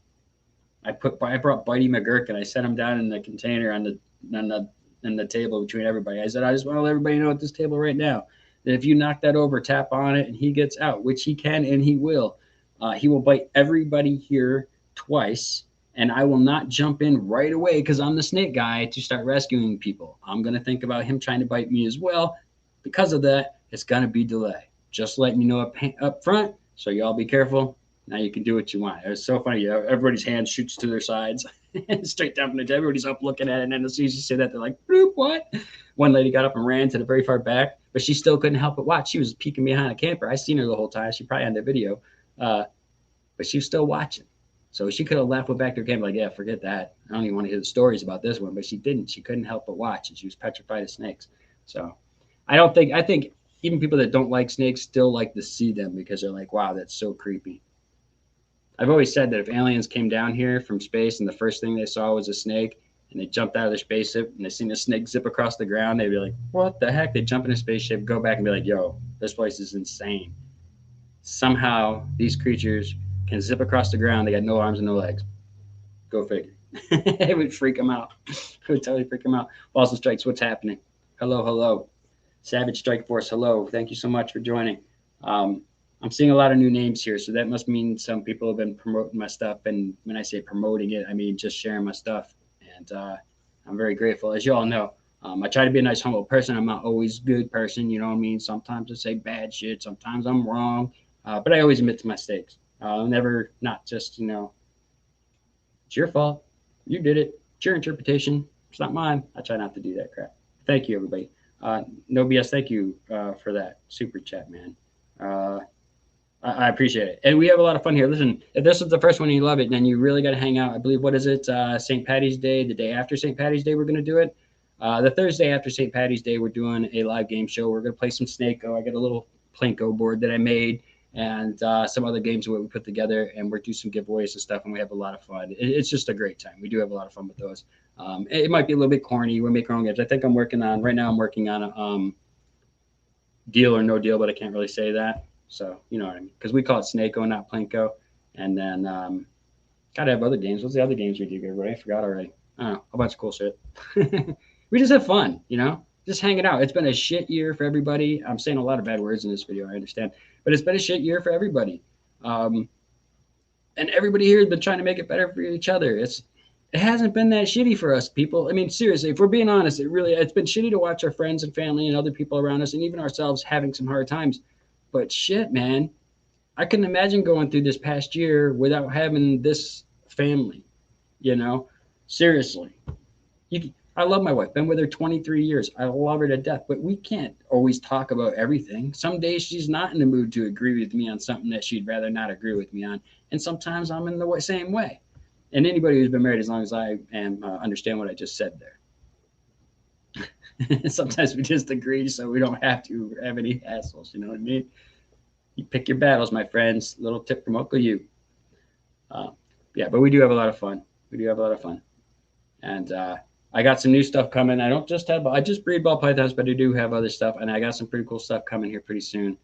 S1: I brought Bitey McGurk and I set him down in the container on the table between everybody. I said, I just want to let everybody know at this table right now that if you knock that over, tap on it, and he gets out, which he can and he will bite everybody here twice. And I will not jump in right away because I'm the snake guy to start rescuing people. I'm going to think about him trying to bite me as well. Because of that, it's going to be delay. Just letting you know up front, so y'all be careful. Now you can do what you want. It was so funny. Everybody's hand shoots to their sides, straight down from the table. Everybody's up looking at it, and then as soon as you say that, they're like, "Bloop, what?" One lady got up and ran to the very far back, but she still couldn't help but watch. She was peeking behind a camper. I seen her the whole time. She probably on the video, but she was still watching. So she could have left, went back to her camper, like, yeah, forget that. I don't even want to hear the stories about this one, but she didn't. She couldn't help but watch, and she was petrified of snakes. So I think even people that don't like snakes still like to see them because they're like, wow, that's so creepy. I've always said that if aliens came down here from space and the first thing they saw was a snake and they jumped out of their spaceship and they seen a snake zip across the ground, they'd be like, what the heck? They jump in a spaceship, go back and be like, yo, this place is insane. Somehow these creatures can zip across the ground. They got no arms and no legs. Go figure. It would freak them out. It would totally freak them out. Boston Strikes, what's happening? Hello, hello. Savage Strike Force, hello. Thank you so much for joining. I'm seeing a lot of new names here, so that must mean some people have been promoting my stuff. And when I say promoting it, I mean just sharing my stuff. And I'm very grateful. As you all know, I try to be a nice, humble person. I'm not always a good person, you know what I mean? Sometimes I say bad shit. Sometimes I'm wrong. But I always admit to my mistakes. I'll never not just, it's your fault. You did it. It's your interpretation. It's not mine. I try not to do that crap. Thank you, everybody. No BS, thank you for that super chat, man. I appreciate it. And we have a lot of fun here. Listen, if this is the first one and you love it, then you really got to hang out. I believe, what is it? St. Patty's Day, the day after St. Patty's Day, we're going to do it. The Thursday after St. Patty's Day, we're doing a live game show. We're going to play some Snake-O. I got a little Plinko board that I made and some other games that we put together, and we're doing some giveaways and stuff, and we have a lot of fun. It's just a great time. We do have a lot of fun with those. It might be a little bit corny. We'll make our own games. I think I'm working on a deal or no deal, but I can't really say that. So, you know what I mean? Because we call it Snake-O, not Plinko. And then got to have other games. What's the other games we do, everybody? I forgot already. I don't know. A bunch of cool shit. We just have fun, just hanging out. It's been a shit year for everybody. I'm saying a lot of bad words in this video, I understand. But it's been a shit year for everybody. And everybody here has been trying to make it better for each other. It hasn't been that shitty for us, people. I mean, seriously, if we're being honest, it's been shitty to watch our friends and family and other people around us and even ourselves having some hard times. But shit, man, I couldn't imagine going through this past year without having this family, Seriously. I love my wife. Been with her 23 years. I love her to death. But we can't always talk about everything. Some days she's not in the mood to agree with me on something that she'd rather not agree with me on. And sometimes I'm in the same way. And anybody who's been married as long as I am understand what I just said there. Sometimes we just agree so we don't have to have any hassles. You know what I mean? You pick your battles, my friends. Little tip from Uncle You. Yeah, but we do have a lot of fun. We do have a lot of fun. And I got some new stuff coming. I just breed ball pythons, but I do have other stuff, and I got some pretty cool stuff coming here pretty soon.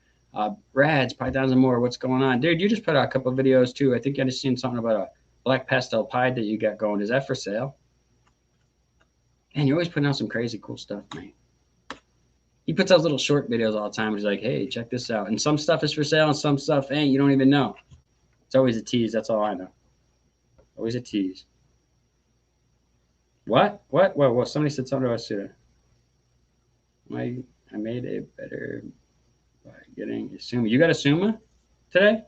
S1: Rads, pythons, and more. What's going on, dude? You just put out a couple of videos too. I think I just seen something about a black pastel pied that you got going. Is that for sale? Man, you're always putting out some crazy cool stuff, man. He puts out little short videos all the time. He's like, hey, check this out. And some stuff is for sale, and some stuff ain't. You don't even know. It's always a tease. That's all I know. Always a tease. What? Well, somebody said something about Suda. I made a better by getting a suma. You got a suma today?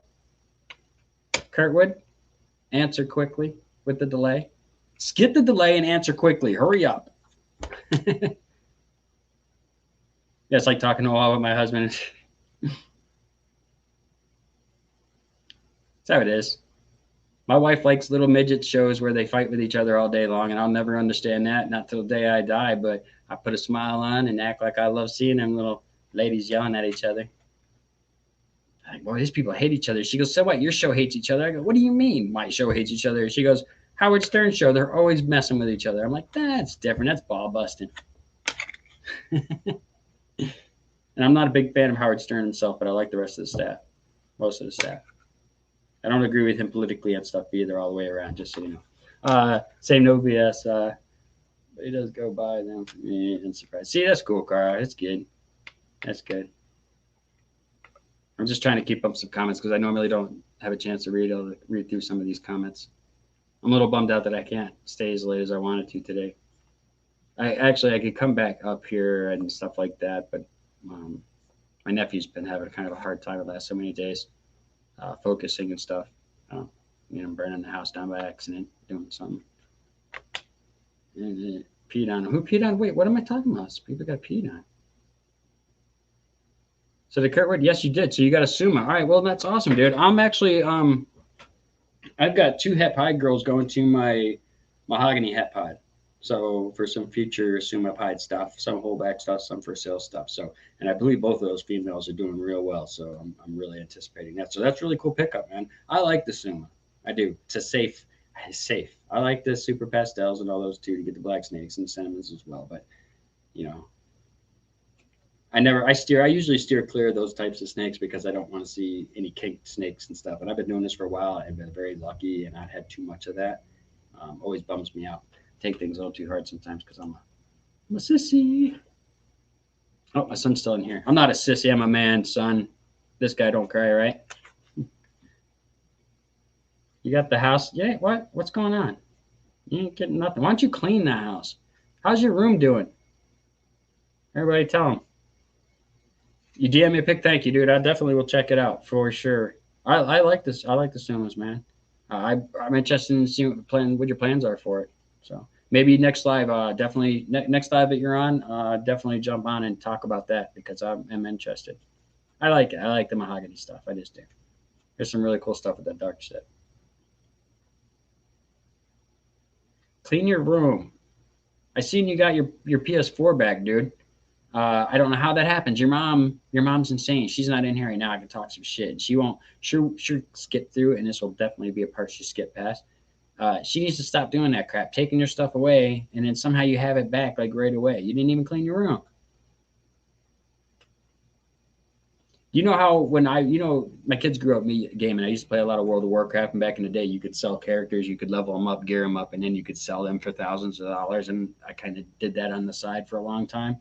S1: Kurtwood, answer quickly with the delay. Skip the delay and answer quickly. Hurry up. Yeah, it's like talking to all of my husband. That's how it is. My wife likes little midget shows where they fight with each other all day long, and I'll never understand that, not till the day I die. But I put a smile on and act like I love seeing them little ladies yelling at each other. I'm like, boy, these people hate each other. She goes, so what? Your show hates each other. I go, what do you mean my show hates each other? She goes, Howard Stern's show, they're always messing with each other. I'm like, that's different. That's ball busting. And I'm not a big fan of Howard Stern himself, but I like the rest of the staff, most of the staff. I don't agree with him politically and stuff either, all the way around, just so you know. Same no BS. But he does go by them for me and surprise. See, that's cool, Cara. That's good. That's good. I'm just trying to keep up some comments because I normally don't have a chance to read through some of these comments. I'm a little bummed out that I can't stay as late as I wanted to today. I could come back up here and stuff like that, but my nephew's been having kind of a hard time the last so many days. Focusing and stuff. Burning the house down by accident, doing something. And peed on him. Who peed on? Wait, what am I talking about? People got peed on. So the Kurtwood, yes, you did. So you got a suma. All right, well, that's awesome, dude. I'm actually, I've got 2 het pied girls going to my mahogany het pied. So for some future suma pied stuff, some holdback stuff, some for sale stuff. So, and I believe both of those females are doing real well. So I'm really anticipating that. So that's really cool pickup, man. I like the suma. I do. It's safe. I like the super pastels and all those too to get the black snakes and cinnamons as well. But I usually steer clear of those types of snakes because I don't want to see any kinked snakes and stuff. And I've been doing this for a while. I've been very lucky and not had too much of that. Always bums me out. Take things a little too hard sometimes because I'm a sissy. Oh, my son's still in here. I'm not a sissy. I'm a man, son. This guy don't cry, right? You got the house? Yeah, what? What's going on? You ain't getting nothing. Why don't you clean the house? How's your room doing? Everybody tell him. You DM me a pic. Thank you, dude. I definitely will check it out for sure. I like this. I like the sumas, man. I'm interested in seeing what your plans are for it. So maybe next live, definitely next live that you're on, definitely jump on and talk about that because I'm interested. I like it. I like the mahogany stuff. I just do. There's some really cool stuff with that dark shit. Clean your room. I seen you got your PS4 back, dude. I don't know how that happens. Your mom's insane. She's not in here right now. I can talk some shit. She won't. She'll skip through it, and this will definitely be a part she skip past. She needs to stop doing that crap, taking your stuff away, and then somehow you have it back like right away. You didn't even clean your room. You know how when my kids grew up gaming, I used to play a lot of World of Warcraft, and back in the day, you could sell characters, you could level them up, gear them up, and then you could sell them for thousands of dollars. And I kind of did that on the side for a long time.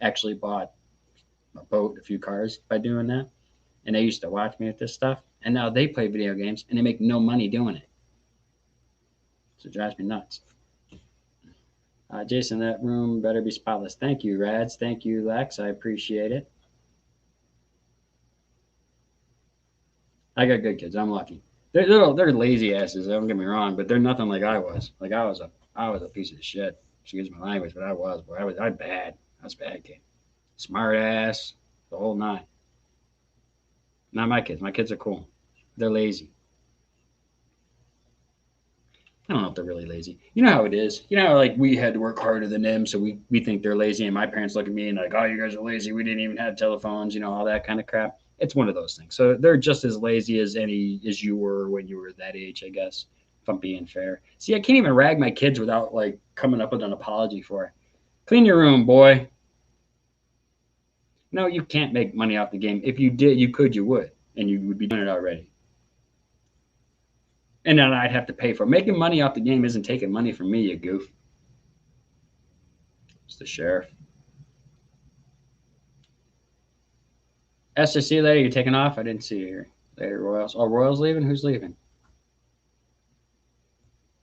S1: Actually bought a boat, a few cars by doing that. And they used to watch me with this stuff. And now they play video games, and they make no money doing it. So it drives me nuts. Jason, that room better be spotless. Thank you, Rads. Thank you, Lex. I appreciate it. I got good kids. I'm lucky. They're lazy asses. Don't get me wrong, but they're nothing like I was. Like I was a piece of shit. Excuse my language, but I was. Boy, I bad. I was bad kid. Smart ass, the whole nine. Not my kids. My kids are cool. They're lazy. I don't know if they're really lazy. You know how it is. You know how like we had to work harder than them, so we think they're lazy, and my parents look at me and like, oh, you guys are lazy. We didn't even have telephones, all that kind of crap. It's one of those things. So they're just as lazy as you were when you were that age, I guess. If I'm being fair. See, I can't even rag my kids without like coming up with an apology for it. Clean your room, boy. No, you can't make money off the game. If you did, you would, and you would be doing it already. And then I'd have to pay for it. Making money off the game isn't taking money from me, you goof. It's the sheriff. Esther, see you later. You taking off? I didn't see you here. Later, Royals. Oh, Royals leaving? Who's leaving?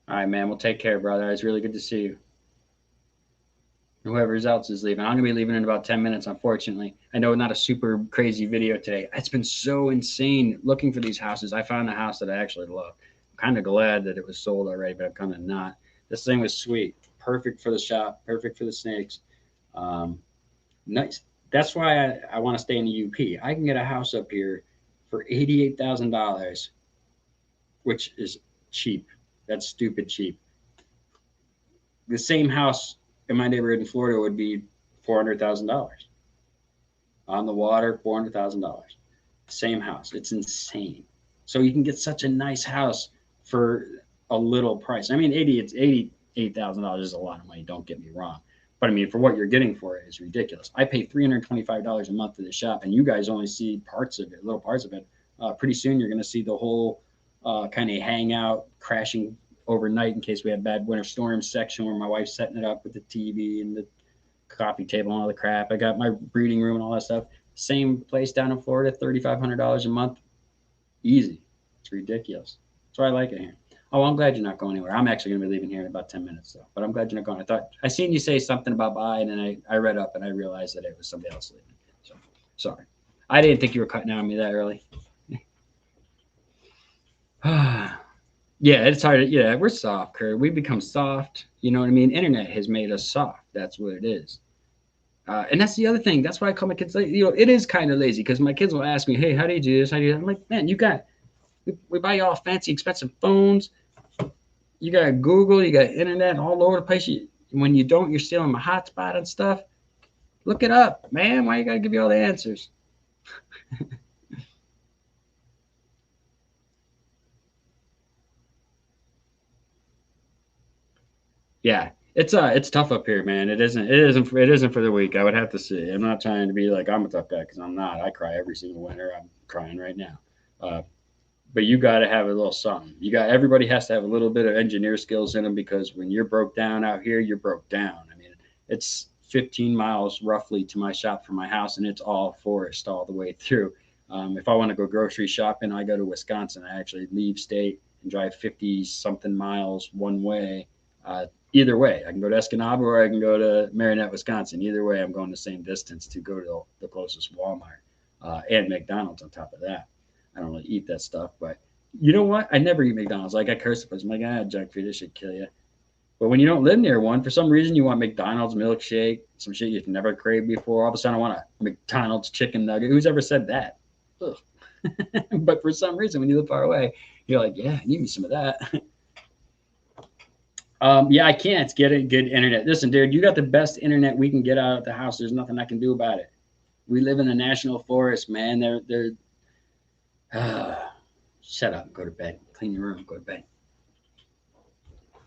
S1: All right, man. Well, take care, brother. It's really good to see you. Whoever else is leaving. I'm going to be leaving in about 10 minutes, unfortunately. I know not a super crazy video today. It's been so insane looking for these houses. I found a house that I actually love. I'm kind of glad that it was sold already, but I'm kind of not. This thing was sweet. Perfect for the shop. Perfect for the snakes. Nice. That's why I want to stay in the UP. I can get a house up here for $88,000, which is cheap. That's stupid cheap. The same house in my neighborhood in Florida would be $400,000. On the water, $400,000. Same house. It's insane. So you can get such a nice house for a little price. I mean, $88,000 is a lot of money. Don't get me wrong. But I mean, for what you're getting for it is ridiculous. I pay $325 a month for the shop, and you guys only see parts of it, little parts of it. Pretty soon, you're going to see the whole kind of hangout, crashing overnight in case we have bad winter storm section where my wife's setting it up with the TV and the coffee table and all the crap. I got my breeding room and all that stuff. Same place down in Florida, $3,500 a month. Easy. It's ridiculous. That's why I like it here. Oh, I'm glad you're not going anywhere. I'm actually going to be leaving here in about 10 minutes, though. But I'm glad you're not going. I seen you say something about bye, and then I read up and I realized that it was somebody else leaving. So, sorry. I didn't think you were cutting on me that early. Yeah, it's hard. Yeah, we're soft, Kurt. We become soft. You know what I mean? Internet has made us soft. That's what it is. And that's the other thing. That's why I call my kids lazy. It is kind of lazy because my kids will ask me, hey, how do you do this? How do you do that? I'm like, man, we buy you all fancy, expensive phones. You got Google, you got internet all over the place. When you don't, you're stealing my hotspot and stuff. Look it up, man. Why you gotta give you all the answers? Yeah, it's tough up here, man. It isn't for the weak. I would have to say. I'm not trying to be like I'm a tough guy because I'm not. I cry every single winter. I'm crying right now. But you got to have a little something. Everybody has to have a little bit of engineer skills in them because when you're broke down out here, you're broke down. I mean, it's 15 miles roughly to my shop from my house, and it's all forest all the way through. If I want to go grocery shopping, I go to Wisconsin. I actually leave state and drive 50 something miles one way. Either way, I can go to Escanaba or I can go to Marinette, Wisconsin. Either way, I'm going the same distance to go to the closest Walmart and McDonald's on top of that. I don't really eat that stuff, but you know what? I never eat McDonald's. Like I curse it, I'm like, junk food, this should kill you. But when you don't live near one, for some reason you want McDonald's milkshake, some shit you've never craved before. All of a sudden I want a McDonald's chicken nugget. Who's ever said that? But for some reason, when you live far away, you're like, yeah, I need me some of that. Yeah, I can't get a good internet. Listen, dude, you got the best internet we can get out of the house. There's nothing I can do about it. We live in a national forest, man. They're shut up, go to bed, clean your room, go to bed.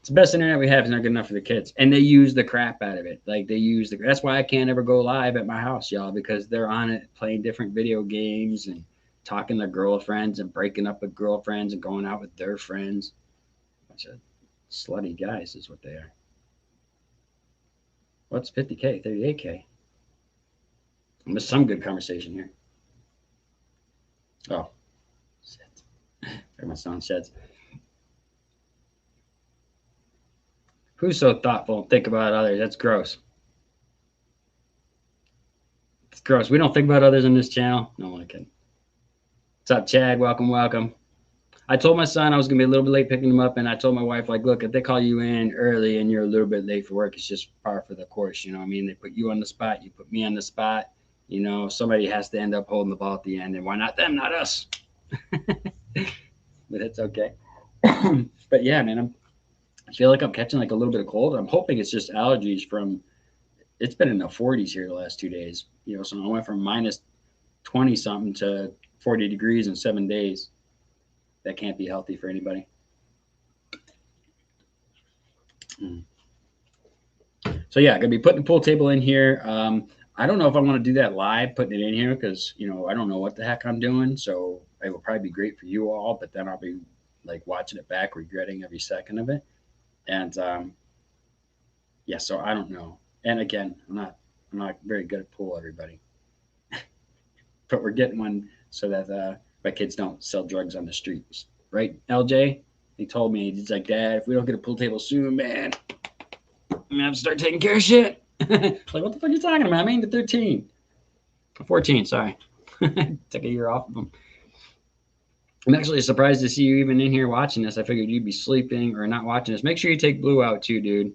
S1: It's the best internet we have. Is not good enough for the kids, and they use the crap out of it. Like that's why I can't ever go live at my house, y'all, because they're on it playing different video games and talking to girlfriends and breaking up with girlfriends and going out with their friends. Bunch of slutty guys is what they are. What's 50K, 38K? I missed some good conversation here. Oh, shit. My son sheds. Who's so thoughtful and think about others? That's gross. It's gross. We don't think about others on this channel. No, I'm kidding. What's up, Chad? Welcome, welcome. I told my son I was gonna be a little bit late picking him up, and I told my wife, like, look, if they call you in early and you're a little bit late for work, it's just par for the course. You know what I mean? They put you on the spot, you put me on the spot. You know, somebody has to end up holding the ball at the end, and why not them, not us? But it's okay. But yeah, man, I feel like I'm catching like a little bit of cold. I'm hoping it's just allergies from. It's been in the 40s here the last 2 days. You know, so I went from minus 20 something to 40 degrees in 7 days. That can't be healthy for anybody. So yeah, gonna be putting the pool table in here. I don't know if I want to do that live, putting it in here because I don't know what the heck I'm doing. So it will probably be great for you all, but then I'll be like watching it back, regretting every second of it. And yeah, so I don't know. And again, I'm not very good at pool, everybody, but we're getting one so that my kids don't sell drugs on the streets, right? LJ, he told me, he's like, Dad, if we don't get a pool table soon, man, I'm gonna have to start taking care of shit. Like, what the fuck are you talking about? I'm into 13, 14. Sorry, took a year off of them. I'm actually surprised to see you even in here watching this. I figured you'd be sleeping or not watching this. Make sure you take Blue out too, dude.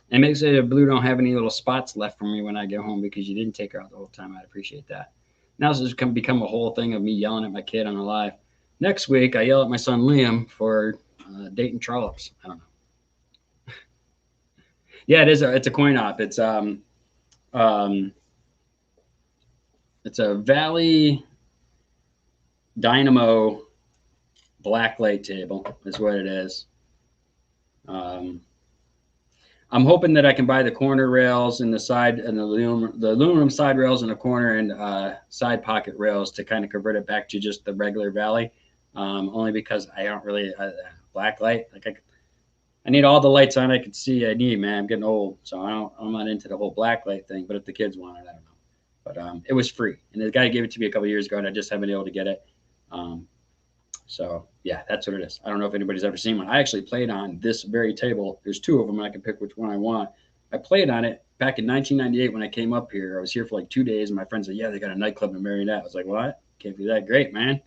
S1: And make sure that Blue don't have any little spots left for me when I get home because you didn't take her out the whole time. I'd appreciate that. Now this has become a whole thing of me yelling at my kid on a live. Next week, I yell at my son Liam for dating trollops. I don't know. Yeah, it is. It's a coin op. Um, it's a Valley Dynamo Blacklight table. Is what it is. Um, I'm hoping that I can buy the corner rails and the side and the aluminum side rails in the corner and side pocket rails to kind of convert it back to just the regular Valley. Only because I don't really Blacklight. Like I need all the lights on I can see. I need, man. I'm getting old, so I'm not into the whole Blacklight thing. But if the kids want it, I don't know. But it was free, and the guy gave it to me a couple years ago, and I just haven't been able to get it. Um, so yeah, that's what it is. I don't know if anybody's ever seen one. I actually played on this very table. There's two of them, and I can pick which one I want. I played on it back in 1998 when I came up here. I was here for like 2 days, and my friend said, "Yeah, they got a nightclub in Marionette." I was like, "What? Can't be that great, man."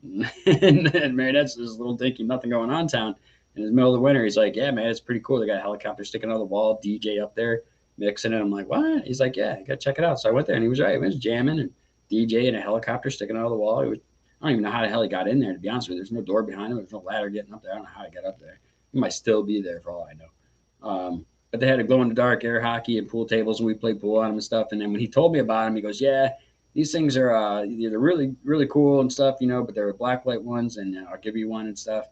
S1: And Marionette's this little dinky, nothing going on town. In the middle of the winter, he's like, "Yeah, man, it's pretty cool. They got a helicopter sticking out of the wall, DJ up there mixing it." I'm like, "What?" He's like, "Yeah, you gotta check it out." So I went there, and he was right. It was jamming and DJ and a helicopter sticking out of the wall. It was, I don't even know how the hell he got in there. To be honest with you, there's no door behind him. There's no ladder getting up there. I don't know how he got up there. He might still be there for all I know. But they had a glow in the dark air hockey and pool tables, and we played pool on them and stuff. And then when he told me about them, he goes, "Yeah, these things are they're really really cool and stuff, but they're Blacklight ones, and I'll give you one and stuff."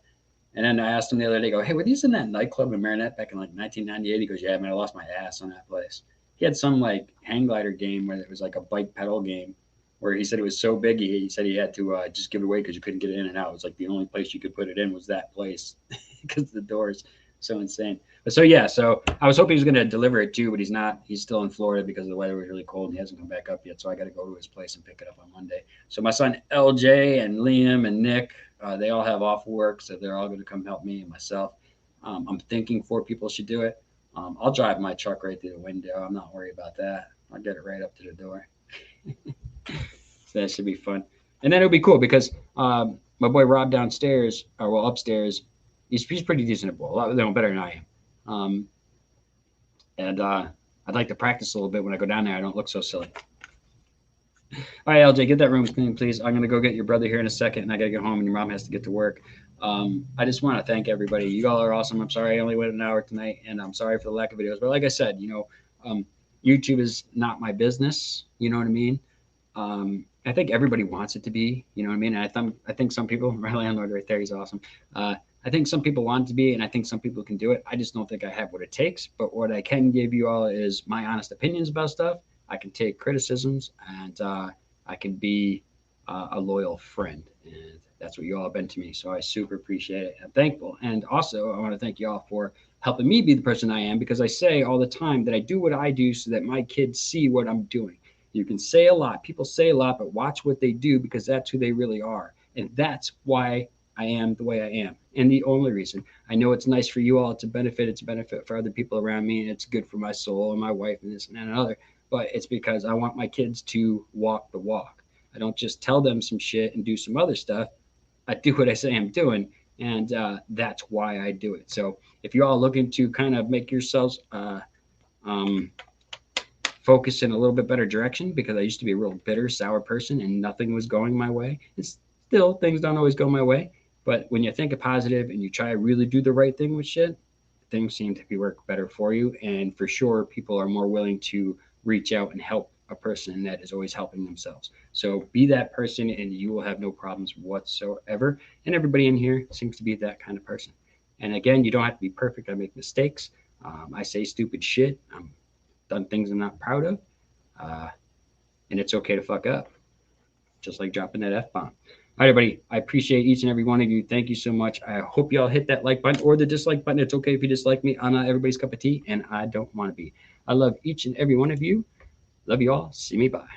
S1: And then I asked him the other day, "Hey, were these in that nightclub in Marinette back in like 1998?" He goes, "Yeah, man, I lost my ass on that place." He had some like hang glider game where it was like a bike pedal game, where he said it was so big he said he had to just give it away because you couldn't get it in and out. It was like the only place you could put it in was that place because the doors so insane. But so yeah, so I was hoping he was going to deliver it too, but he's not. He's still in Florida because the weather was really cold and he hasn't come back up yet. So I got to go to his place and pick it up on Monday. So my son LJ and Liam and Nick, they all have off work, so they're all going to come help me and myself. I'm thinking 4 people should do it. I'll drive my truck right through the window. I'm not worried about that. I'll get it right up to the door. So that should be fun. And then it'll be cool because my boy Rob downstairs, or well upstairs, he's pretty decent at ball. A lot better than I am. And I'd like to practice a little bit when I go down there. I don't look so silly. All right, LJ, get that room clean, please. I'm going to go get your brother here in a second, and I got to get home, and your mom has to get to work. I just want to thank everybody. You all are awesome. I'm sorry I only went an hour tonight, and I'm sorry for the lack of videos. But like I said, YouTube is not my business. You know what I mean? I think everybody wants it to be. You know what I mean? And I think some people, my landlord right there, he's awesome. I think some people want it to be, and I think some people can do it. I just don't think I have what it takes. But what I can give you all is my honest opinions about stuff. I can take criticisms, and I can be a loyal friend. And that's what you all have been to me. So I super appreciate it. I'm thankful. And also, I want to thank you all for helping me be the person I am, because I say all the time that I do what I do so that my kids see what I'm doing. You can say a lot. People say a lot, but watch what they do, because that's who they really are. And that's why I am the way I am. And the only reason. I know it's nice for you all. It's a benefit for other people around me, and it's good for my soul and my wife and this and that and other. But it's because I want my kids to walk the walk. I don't just tell them some shit and do some other stuff. I do what I say I'm doing, and that's why I do it. So if you're all looking to kind of make yourselves um, focus in a little bit better direction, because I used to be a real bitter, sour person and nothing was going my way. And still, things don't always go my way. But when you think of positive and you try to really do the right thing with shit, things seem to be work better for you. And for sure, people are more willing to reach out and help a person that is always helping themselves. So be that person and you will have no problems whatsoever. And everybody in here seems to be that kind of person. And again, you don't have to be perfect. I make mistakes. I say stupid shit. I'm done things I'm not proud of. Uh, and it's okay to fuck up, just like dropping that F bomb. All right, everybody. I appreciate each and every one of you. Thank you so much. I hope you all hit that like button or the dislike button. It's okay if you dislike me. I'm not everybody's cup of tea, and I don't want to be. I love each and every one of you. Love you all. See me. Bye.